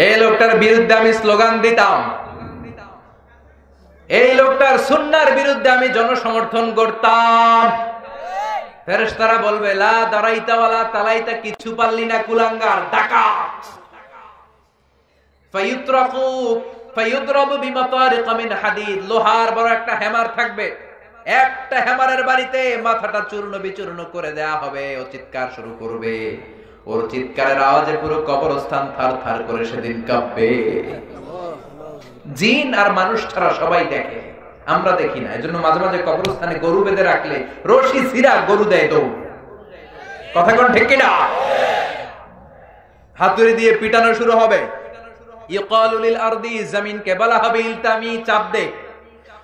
এই লোকটার বিরুদ্ধে আমি স্লোগান দিতাম, এই লোকটার সুন্নাহর বিরুদ্ধে আমি জনসমর্থন করতাম। ফেরেশতারা বলবে, লা দারাইতা ওয়ালা তালাইতা, কিছু পারলি না কুলাঙ্গার, ডাকাত। ফায়ুতরাকু ফায়ুদরাবু বিমাতারিক মিন হাদিদ, লোহার বড় একটা হ্যামার থাকবে, একটা হ্যামারের বাড়িতে মাথাটা চূর্ণ বিচূর্ণ করে দেয়া হবে। ও চিৎকার শুরু করবে, ওর চিৎকারের আওয়াজে পুরো কবরস্থান থারথার করে সেদিন কাঁপবে। জিন আর মানুষ ছাড়া সবাই দেখে, আমরা দেখি না। এজন্য মাঝে মাঝে কবরস্থানে গরু বেঁধে রাখলে রশি ছিঁড়া গরু দেয় দৌড়। কথা কোন ঠিক কিনা? হাতুড়ি দিয়ে পিটানো শুরু হবে। ইকালু লিল আরদি, জমিনকে বলা হবে ইলতামি, চাপ দে।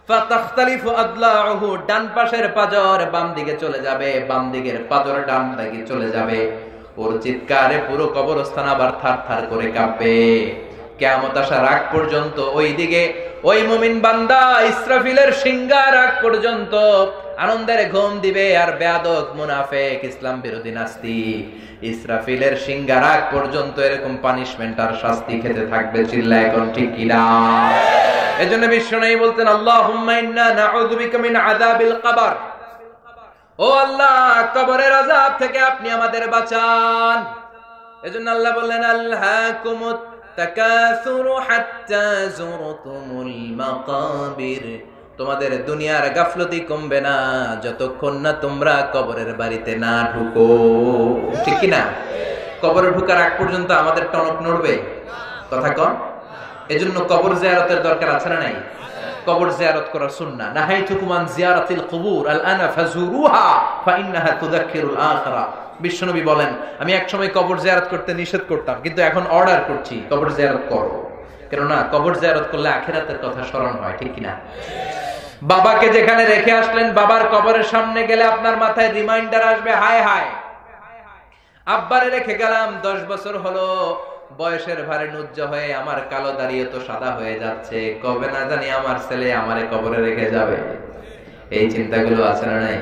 ফাতাখতালিফু আদলাউহু, ডান পাশের পাজর বাম দিকে চলে যাবে, বাম দিকের পাজর ডান দিকে চলে যাবে। ওর চিৎকারে পুরো কবরস্থান আবার থারথার করে কাঁপবে। কিয়ামত আসার আগ পর্যন্ত ওই দিকে ওই মুমিন বান্দা ইসরাফিলের সিংহার আগ পর্যন্ত আনন্দের ঘুম দিবে। আর বেয়াদব মুনাফিক ইসলাম বিরোধী নাস্তিক ইসরাফিলের সিংহার আগ পর্যন্ত এরকম পানিশমেন্ট আর শাস্তি খেতে থাকবে। চিল্লায় এখন ঠিক কিনা? এজন্য বিশ্বনবী বলতেন, আল্লাহুম্মা ইন্না নাউযু বিকা মিন আযাবিল কবর, ও আল্লাহ কবরের আযাব থেকে আপনি আমাদের বাঁচান। এজন্য আল্লাহ বললেন, আলহাকুমুত তাকাসুরু হাত্তা যুরতুমুল মাকাবির, তোমাদের দুনিয়ার গাফলতি কমবে না যতক্ষণ না তোমরা কবরের বাড়িতে না ঢুকো। ঠিক কি না? কবরে ঢুকার আগ পর্যন্ত আমাদের টনক নড়বে। কথা কন। এজন্য কবর জিয়ারতের দরকার আছে না নাই? কবর জিয়ারত করা সুন্নাহ। নাহাইতুকুম আন জিয়ারাতিল কুবুর আলআনা ফাজুরুহা ফাইন্নাহা তুযাক্কিরুল আখিরা। বিশ্বনবী বলেন, আমি একসময় কবর জিয়ারত করতে নিষেধ করতাম, কিন্তু এখন অর্ডার করছি কবর জিয়ারত করো। কেননা কবর জিয়ারত করলে আখিরাতের কথা স্মরণ হয়। ঠিক কি না? বাবাকে যেখানে রেখে আসলেন, বাবার কবরের সামনে গেলে আপনার মাথায় রিমাইন্ডার আসবে, হায় হায় আব্বারে রেখে গেলাম, 10 বছর হলো, বয়সের ভারে নুজ্জ হয়ে আমার কালো দাঁড়িয়ে তো সাদা হয়ে যাচ্ছে, কবে না জানি আমার ছেলে আমারে কবরে রেখে যাবে। এই চিন্তাগুলো আছে না নাই?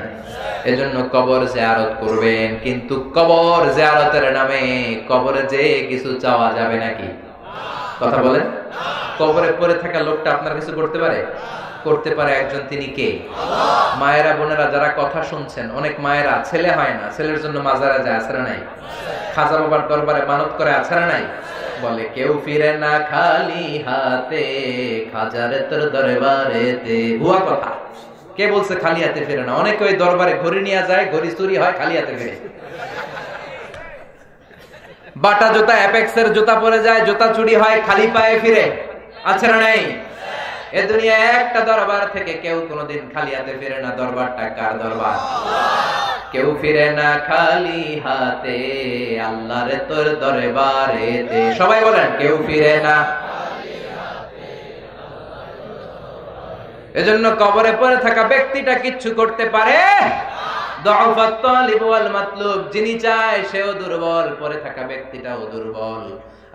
এজন্য কবর জিয়ারত করবেন, কিন্তু কবর জিয়ারতের নামে কবরে যে কিছু চাওয়া যাবে নাকি? কথা বলেন। কবরে পড়ে থাকা লোকটা আপনার কিছু করতে পারে? করতে পারে একজন, তিনি কে? মায়েরা বোনেরা যারা কথা শুনছেন, অনেক মায়েরা ছেলে হয় না, ছেলের জন্য মাজারে যায়, আছে না নাই? খাজা বাবার দরবারে মানত করে, আছে না নাই? বলে, কেউ ফিরে না খালি হাতে, খাজারে তোর দরবারেতে। ভুয়া কথা। কে বলছে খালি হাতে ফিরে না? অনেকে ওই দরবারে ঘড়ি নিয়ে যায়, ঘড়ি চুরি হয়, খালি হাতে ফিরে। বাটা জুতা, অ্যাপেক্সের জুতা পরে যায়, জুতা চুরি হয়, খালি পায়ে ফিরে, আছে না নাই? এ দুনিয়া একটা দরবার থেকে কেউ কোনোদিন খালি হাতে ফিরে না। দরবারটা কার দরবার? কেউ ফিরে না খালি হাতে, আল্লাহর তোর দরবারেতে। সবাই বলেন, কেউ ফিরে না। এজন্য কবরে পড়ে থাকা ব্যক্তিটা কিচ্ছু করতে পারে? দুআফাত তালিব ওয়াল মাতলুব, যিনি চায় সেও দুর্বল, পড়ে থাকা ব্যক্তিটাও দুর্বল।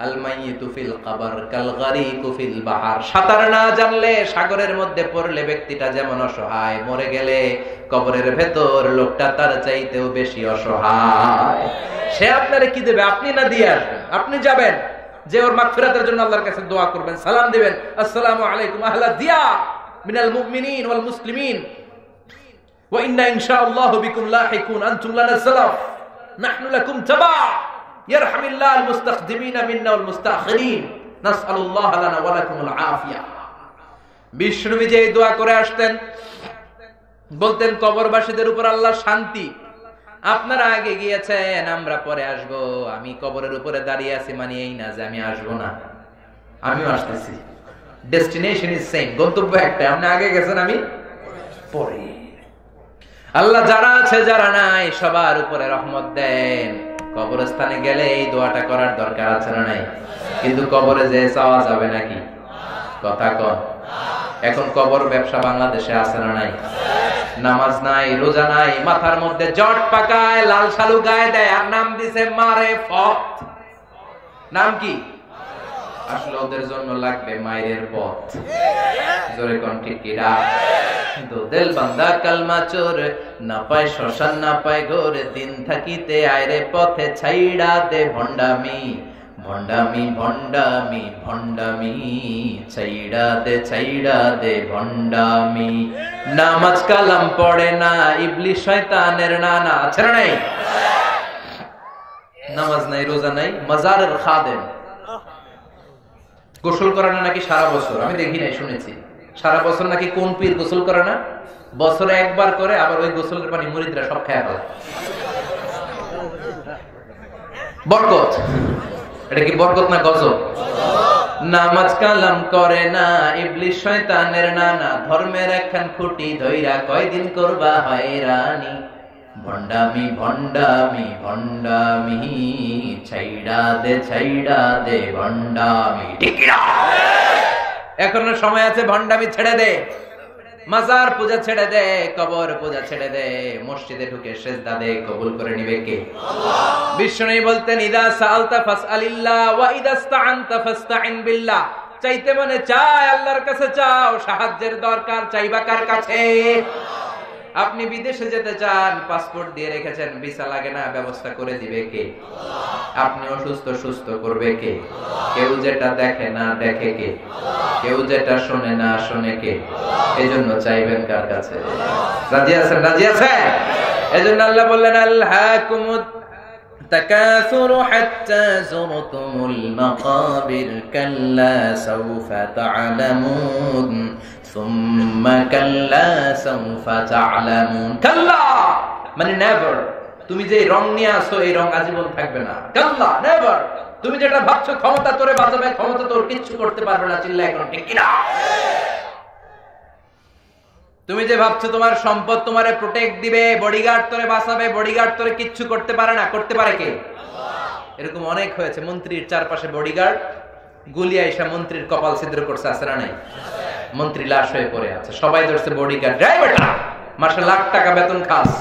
আল মাইয়িতু ফিল কবর কাল গারিকু ফিল বাহর, সাঁতার না জানলে সাগরের মধ্যে পড়লে ব্যক্তিটা যেমন অসহায়, মরে গেলে কবরের ভেতর লোকটা তার চাইতেও বেশি অসহায়। সে আপনারে কি দেবে? আপনি না দিয়ে আসবেন, আপনি যাবেন, যে ওর মাগফিরাতের জন্য আল্লাহর কাছে দোয়া করবেন, সালাম দিবেন, আসসালামু আলাইকুম আহলা দিয়ার মিনাল মুমিনিন ওয়াল মুসলিমিন ওয়া ইন্না ইনশাআল্লাহু বিকুম লাহিকুন আনতুম লানা সালাফ নাহনু লাকুম তাবা ইয়ারহামিল্লাহু আল মুস্তাকদিমিনা মিন্না ওয়াল মুস্তাখিরিন নাসআলুল্লাহ লানা ওয়া লাকুমুল আফিয়া। বিষ্ণুবী যে দোয়া করে আসতেন, বলতেন কবরবাসীদের উপর আল্লাহ শান্তি। আপনারা আগে গিয়েছেন, আমরা পরে আসব। আমি কবরের উপরে দাঁড়িয়ে আছি মানে এই না যে আমি আসবো না, আমিও আসতেছি। ডেস্টিনেশন ইজ সেম, গন্তব্য একটা। আপনি আগে গেছেন, আমি পরে। আল্লাহ যারা আছে যারা নাই সবার উপরে রহমত দেন। কবরস্থানে গেলে এই দোয়াটা করার দরকার আছে না নাই? কিন্তু কবরে যে চাওয়া যাবে নাকি? কথা কন। এখন কবর ব্যবসা বাংলাদেশে আছে না নাই? নামাজ নাই, রোজা নাই, মাথার মধ্যে জট পাকায়, লাল শালু গায়ে দেয়, আর নাম দিছে মারে ফত। নাম কি? আসলে ওদের জন্য লাগবে মায়ের পথ। জোরে কোন ঠিক কিনা? কিন্তু দিল বান্দা কালমা চোর, না পায় শ্মশান না পায় ঘোর, দিন থাকিতে আয়রে পথে ছাইড়া দে ভণ্ডামি, ভণ্ডামি ভণ্ডামি ভণ্ডামি, ছাইড়া দে ভণ্ডামি। নামাজ কালাম পড়ে না, ইবলিশ শয়তানের নানা। আছে না নাই? নামাজ নাই, রোজা নাই, মাজারের খাদেম। গোসল করে না নাকি সারা বছর? আমি দেখি নাই, শুনেছি সারা বছর নাকি কোন পীর গোসল করে না, বছরে একবার করে, আবার ওই গোসলের পানি মুরিদরা সব খায় ফেলে। বরকত, এটা কি বরকত না গজব? নামাজ কালাম করে না, ইবলিশ শয়তানের নানা, ধর্মের একখান খুঁটি ধইরা কয়দিন করবা হয়রানি, ভণ্ডামি ভণ্ডামি ভণ্ডামি, ছাইড়া দে ভণ্ডামি। ঠিক না? এখনো সময় আছে, ভণ্ডামি ছেড়ে দে, মাজার পূজা ছেড়ে দে, কবর পূজা ছেড়ে দে, মসজিদে ঢুকে সেজদা দে, কবুল করে নিবে কে? আল্লাহ। বিষ্ণু বলতেন, ইদা সাআলতা ফাসআলিল্লাহ ওয়া ইদা ইসতাআনতা ফাসতাইন বিল্লাহ। চাইতে মনে চায়, আল্লাহর কাছে চাও, সাহায্যের দরকার চাইবা কার কাছে? আপনি বিদেশে যেতে চান, পাসপোর্ট দিয়ে রেখেছেন, ভিসা লাগে না, ব্যবস্থা করে দিবে কে? আপনি অসুস্থ, সুস্থ করবে কে? কেউ যেটা দেখে না দেখে কে? কেউ যেটা শোনে না শোনে কে? এজন্য চাইবেন কার কাছে? রাজি আছেন? রাজি আছেন? এজন্য আল্লাহ বললেন, আল্লাহকুমুত তাকাসুরু হাত্তা যুরতুমুল মাকাবির, কাল্লা সাউফা তা'লামুন সুম্মা কাল্লা সাউফা তা'লামুন। কাল্লা মানে নেভার। তুমি যে রং নিয়ে আসো, এই রং আজীবন থাকবে না। কাল্লা, নেভার। তুমি যেটা ভাবছো ক্ষমতা তোরে বাঁচাবে, ক্ষমতা তোর কিচ্ছু করতে পারবে না। চিল্লায় এখন ঠিক কিনা? তুমি যে ভাবছো তোমার সম্পদ তোমারে প্রোটেক্ট দিবে, বডিগার্ড তোরে বাঁচাবে, বডিগার্ড তোরে কিচ্ছু করতে পারে না। করতে পারে কে? এরকম অনেক হয়েছে, মন্ত্রীর চারপাশে বডিগার্ড, গুলি আইসা মন্ত্রীর কপাল ছিদ্র করছে। আছে না নাই? মন্ত্রী লাশ হয়ে পড়ে আছে, সবাই ধরছে বডিগার্ড, ড্রাইভারটা মাসে লাখ টাকা বেতন খাস,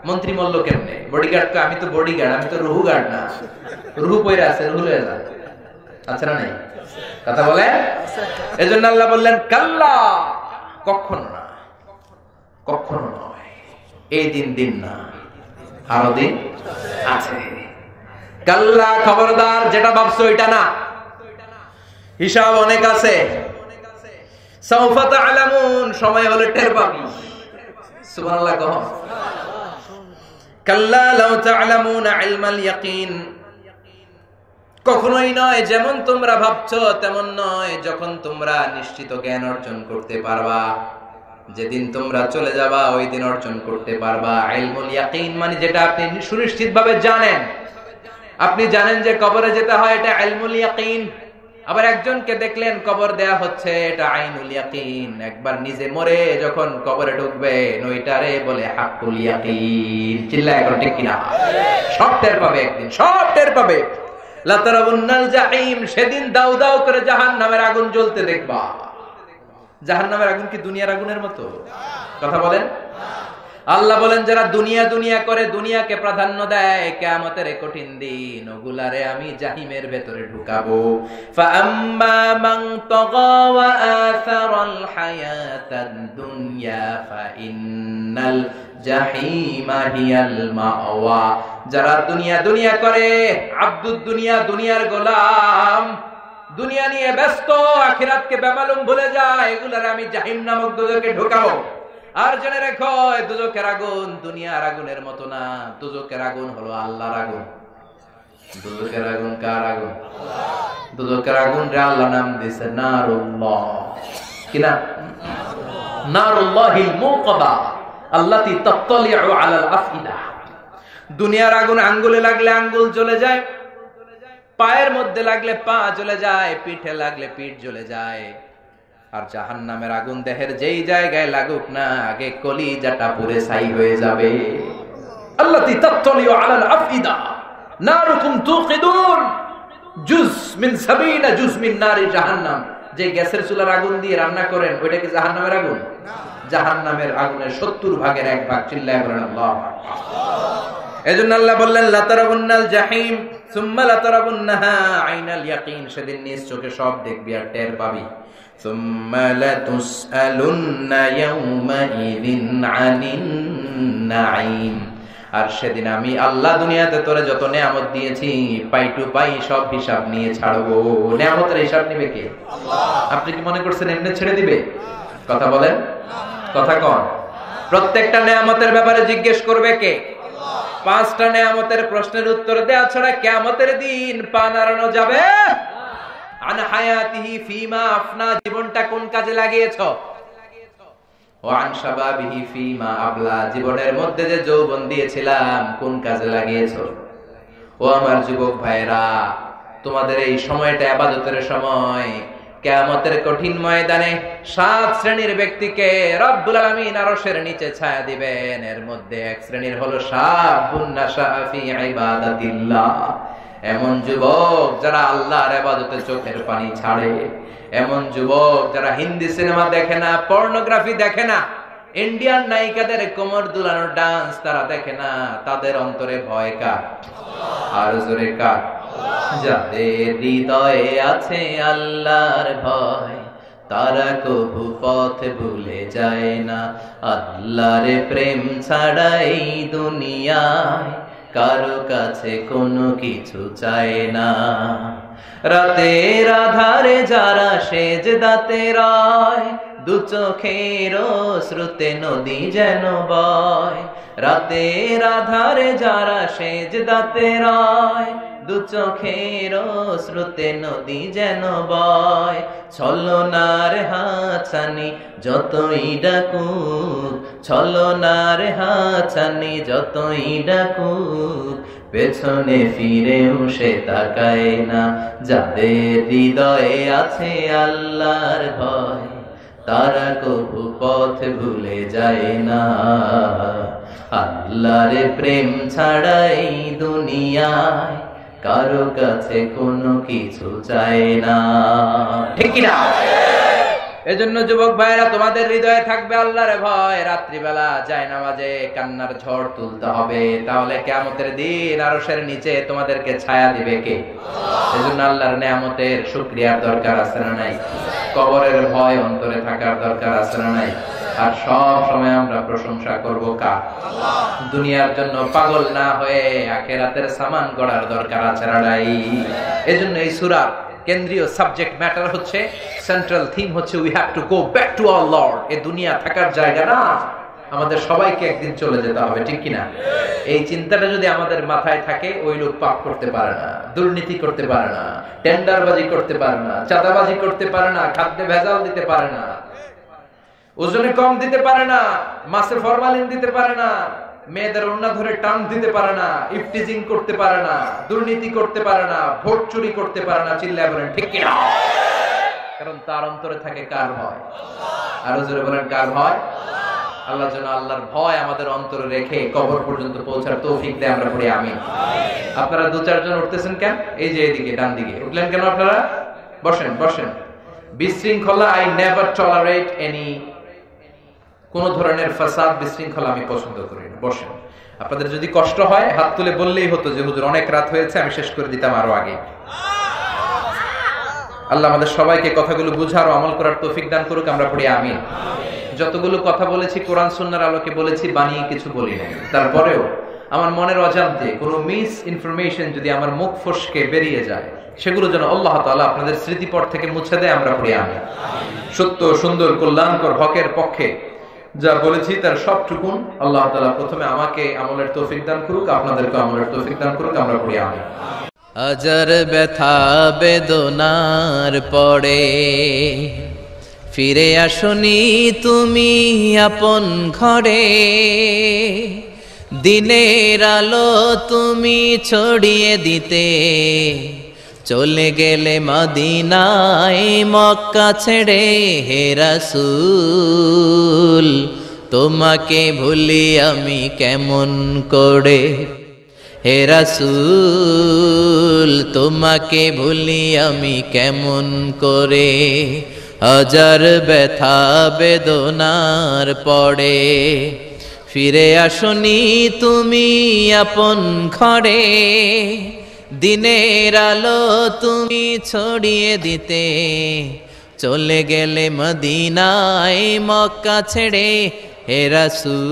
মন্ত্রী মল্ল কেমনে? বডিগার্ড তো, আমি তো বডিগার্ড, আমি তো রুহু গার্ড না। রুহু পয়রা আছে, রুহু লয়ে যায়। আছে না নাই? কথা বলে। এজন্য আল্লাহ বললেন, কাল্লা, কখনো না, কখনো নয়, এই দিন না, আরো দিন আছে। কাল্লা, খবরদার, যেটা ভাবছো এটা না, হিসাব অনেক আছে। সাউফা তা'লামুন, সময় হলে টের পাবি। সুবহানাল্লাহ কহ। কাল্লা লাউ তা'লামুনা ইলমাল ইয়াকিন, কখনোই নয় যেমন তোমরা ভাবছো তেমন নয়। যখন তোমরা নিশ্চিত জ্ঞান অর্জন করতে পারবা, যেদিন তোমরা চলে যাবা ওই দিন অর্জন করতে পারবা ইলমুল ইয়াকিন, মানে যেটা আপনি সুনিশ্চিতভাবে জানেন। আপনি জানেন যে কবরে যেতে হয়, এটা ইলমুল ইয়াকিন। আবার একজনকে দেখলেন কবর দেয়া হচ্ছে, এটা আইনুল ইয়াকিন। একবার নিজে মরে যখন কবরে ঢুকবেন, ওইটারে বলে হাক্কুল ইয়াকিন। চিল্লায় এখন ঠিক কিনা? সব টের পাবে একদিন, সব টের পাবে। লা তারাউন্নাল জাহিম, সেদিন দাউ দাউ করে জাহান্নামের আগুন জ্বলতে দেখবা। জাহান্নামের আগুন কি দুনিয়ার আগুনের মতো? কথা বলেন। আল্লাহ বলেন, যারা দুনিয়া দুনিয়া করে, দুনিয়াকে প্রাধান্য দেয়, কিয়ামতের কঠিন দিন ওগুলারে আমি জাহিমের ভেতরে ঢুকাবো। ফাআম্মা মান তাগা ওয়া আসারাল হায়াতাদ দুনিয়া ফাইন্নাল জাহিমা হিয়াল মাওয়া। যারা দুনিয়া দুনিয়া করে, আব্দুদ দুনিয়া, দুনিয়ার গোলাম, দুনিয়া নিয়ে ব্যস্ত, আখিরাতকে বেমালুম ভুলে যায়, এগুলারে আমি জাহিম নামক দোজখে ঢুকাবো। আর জেনে রেখো, দুজকের আগুন দুনিয়ার আগুনের মতো না। দুজকের আগুন হলো আল্লাহর আগুন। দুজকের আগুন কার আগুন? দুজকের আগুন রে আল্লাহ নাম দিয়েছে নারুল্লাহ। কি না? নারুল্লাহিল মুকাদা আল্লাতী তাত্তালিউ আলাল আফইদা। দুনিয়ার আগুন আঙ্গুলে লাগলে আঙ্গুল জ্বলে যায়, পায়ের মধ্যে লাগলে পা জ্বলে যায়, পিঠে লাগলে পিঠ জ্বলে যায়। আর জাহান্নামের আগুন দেহের যেই জায়গায় লাগুক না, আগে কলিজাটা পুরে ছাই হয়ে যাবে। আল্লাতী তাত্তালিউ আলাল আফইদা নারুকুম তুকিদুন জুজ মিন 70 জুজ মিন নারি জাহান্নাম। যে গ্যাসের চুলার আগুন দিয়ে রান্না করেন, ওইটা কি জাহান্নামের আগুন? জাহান্নামের আগুনের 70 ভাগের 1 ভাগ। চিল্লায় বলেন আল্লাহু আকবার। এজন্য আল্লাহ বললেন, লা তারাউন্নাল জাহিম সুম্মা লাতারাবুন্নাহা আইনাল ইয়াকিন, সেদিন নিজ চোখে সব দেখবি আর টের পাবি। সুম্মা লাতুসআলুন্না ইয়াউমাইযিন আনিন নাঈম, আর সেদিন আমি আল্লাহ দুনিয়াতে তোরে যত নেয়ামত দিয়েছি পাই টু পাই সব হিসাব নিয়ে ছাড়বো। নেয়ামতের হিসাব নিবে কে? আল্লাহ। আপনি কি মনে করছেন এমনি ছেড়ে দিবে? কথা বলেন, কথা কন। প্রত্যেকটা নেয়ামতের ব্যাপারে জিজ্ঞেস করবে কে? আল্লাহ। 5টা নেয়ামতের প্রশ্নের উত্তর দেওয়া ছাড়া কিয়ামতের দিন পা নাড়ানো যাবে? আন হায়াতিহি ফিমা আফনা, জীবনটা কোন কাজে লাগিয়েছো? ওয়ান শাবাবিহি ফিমা আবলা, জীবনের মধ্যে যে যৌবন দিয়েছিলাম কোন কাজে লাগিয়েছো? ও আমার যুবক ভাইরা, তোমাদের এই সময়টা ইবাদতের সময়। কিয়ামতের কঠিন ময়দানে 7 শ্রেণীর ব্যক্তিকে রব্বুল আলামিন আরশের নিচে ছায়া দিবেন। এর মধ্যে এক শ্রেণীর হলো শাবুন নাশা ফি ইবাদাতিল্লাহ, এমন যুবক যারা আল্লাহর ইবাদতে চোখের পানি ছাড়ে, এমন যুবক যারা হিন্দি সিনেমা দেখে না, পর্নোগ্রাফি দেখে না, ইন্ডিয়ান নায়িকাদের কোমর দুলানো ডান্স তারা দেখে না, তাদের অন্তরে ভয় কার? আর জোরে কার? যাদের হৃদয়ে আছে আল্লাহর ভয়, তারা কবু পথ ভুলে যায় না। আল্লাহর প্রেম ছাড়া এই দুনিয়ায় কারো কাছে কোনো কিছু চায় না। রাতের আধারে যারা সেজদাতে রয়, দু চোখের স্রোতে নদী যেন বয়। রাতের আধারে যারা সেজদাতে রয়, দু চোখের স্রোতে নদী যেন বয়। ছলনার হাতছানি যতই ডাকুক, ছলনার হাতছানি যতই ডাকুক, পেছনে ফিরেও সে তাকায় না। যাদের হৃদয়ে আছে আল্লাহর ভয়, তারা কবু পথ ভুলে যায় না। আল্লাহর প্রেম ছাড়া এই দুনিয়ায় কারো কাছে কোনো কিছু চায় না। ঠিক কি না? এজন্য যুবক ভাইরা, তোমাদের হৃদয়ে থাকবে আল্লাহর ভয়। রাত্রিবেলা জায়নামাজে কান্নার ঝড় তুলতে হবে, তাহলে কিয়ামতের দিন আরশের নিচে তোমাদেরকে ছায়া দিবে কে? এজন্য আল্লাহর নিয়ামতের শুকরিয়ার দরকার আছে না নাই? কবরের ভয় অন্তরে থাকার দরকার আছে না নাই? আর সব সময় আমরা প্রশংসা করব কার? আল্লাহ। দুনিয়ার জন্য পাগল না হয়ে আখিরাতের সামান গড়ার দরকার আছে না নাই? এজন্য এই সূরার কেন্দ্রীয় সাবজেক্ট ম্যাটার হচ্ছে, সেন্ট্রাল থিম হচ্ছে we have to go back to our Lord. এই দুনিয়া থাকার জায়গা না, আমাদের সবাইকে একদিন চলে যেতে হবে, ঠিক কিনা? এই চিন্তাটা যদি আমাদের মাথায় থাকে, ওই লোক পাপ করতে পারে না, দুর্নীতি করতে পারে না, টেন্ডারবাজি করতে পারে না, চাঁদাবাজি করতে পারে না, খাদ্যে ভেজাল দিতে পারে না, ওজনে কম দিতে পারে না, মাছে ফরমালিন দিতে পারে না, মেয়েদের ওন্না ধরে টান দিতে পারে না, ইফটিজিং করতে পারে না, দুর্নীতি করতে পারে না, ভোট চুরি করতে পারে না। চিল্লায় বলেন ঠিক কিনা? কারণ তার অন্তরে থাকে কার ভয়? আরো জোরে বলেন কার ভয়? আল্লাহর জন্য আল্লাহর ভয় আমাদের অন্তরে রেখে কবর পর্যন্ত পৌঁছার তৌফিক দেয়। আমরা পড়ি আমিন। আপনারা 2-4 জন উঠতেছেন কেন? এই যে এদিকে ডান দিকে উঠলেন কেন আপনারা? বসেন বসেন। বিশৃঙ্খলা, আই নেভার টলারেট এনি, কোন ধরনের ফাসাদ বিশৃঙ্খলা আমি পছন্দ করি না। বসেন। আপনাদের যদি কষ্ট হয় হাত তুলে বললেই হতো যে হুজুর অনেক রাত হয়েছে, আমি শেষ করে দিতাম আরো আগে। আল্লাহ আমাদের সবাইকে কথাগুলো বুঝার ও আমল করার তৌফিক দান করুক। আমরা পড়ি আমিন। যতগুলো কথা বলেছি কোরআন সুন্নাহর আলোকে বলেছি, বানিয়ে কিছু বলি না। তারপরেও আমার মনের অজান্তে কোনো মিস ইনফরমেশন যদি আমার মুখ ফসকে বেরিয়ে যায়, সেগুলো যেন আল্লাহ তাআলা আপনাদের স্মৃতিপট থেকে মুছে দেয়। আমরা পড়ি আমিন। সত্য, সুন্দর, কল্যাণকর, হকের পক্ষে যা বলেছি তার সবটুকুন আল্লাহ তাআলা প্রথমে আমাকে আমলের তৌফিক দান করুক, আপনাদেরকে আমলের তৌফিক দান করুক। আমরা পড়ি আমিন। আজার ব্যথা বেদনার পরে ফিরে আসনি তুমি আপন ঘরে, দিনের আলো তুমি ছড়িয়ে দিতে চলে গেলে মদিনায় মক্কা ছেড়ে। হে রাসূল তোমাকে ভুলি আমি কেমন করে, হে রাসূল তোমাকে ভুলি আমি কেমন করে। হাজার ব্যথা বেদনার পরে ফিরে আসনি তুমি আপন ঘরে, দিনের আলো তুমি ছড়িয়ে দিতে, চলে গেলে মদিনায় মক্কা ছেড়ে। হে রাসূল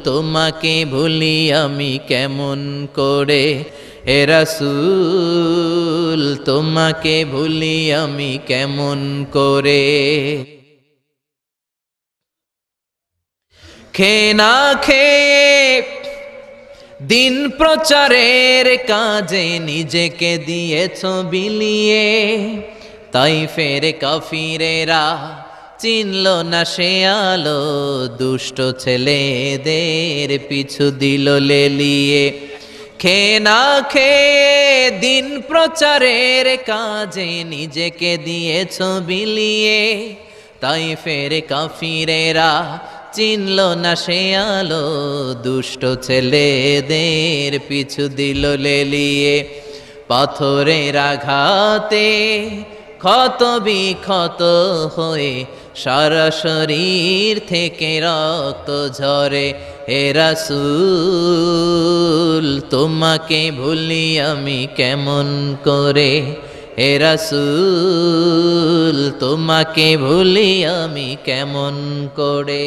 তোমাকে ভুলি আমি কেমন করে, হে রাসূল তোমাকে ভুলি আমি কেমন করে। খেয়ে না খেয়ে দিন প্রচারের কাজে নিজেকে দিয়েছ বিলিয়ে, তাই ফের কাফিরেরা চিনল না সে আলো, দুষ্ট ছেলেদের পিছু দিল লেলিয়ে। খেয়ে না খেয়ে দিন প্রচারের কাজে নিজেকে দিয়েছ বিলিয়ে, তাই ফের কাফিরেরা চিনল না সে আলো, দুষ্ট ছেলেদের পিছু দিল লেলিয়ে। পাথরের আঘাতে ক্ষত বিক্ষত হয়ে সারা শরীর থেকে রক্ত ঝরে। হে রাসূল তোমাকে ভুলি আমি কেমন করে, হে রাসূল তোমাকে ভুলি আমি কেমন করে।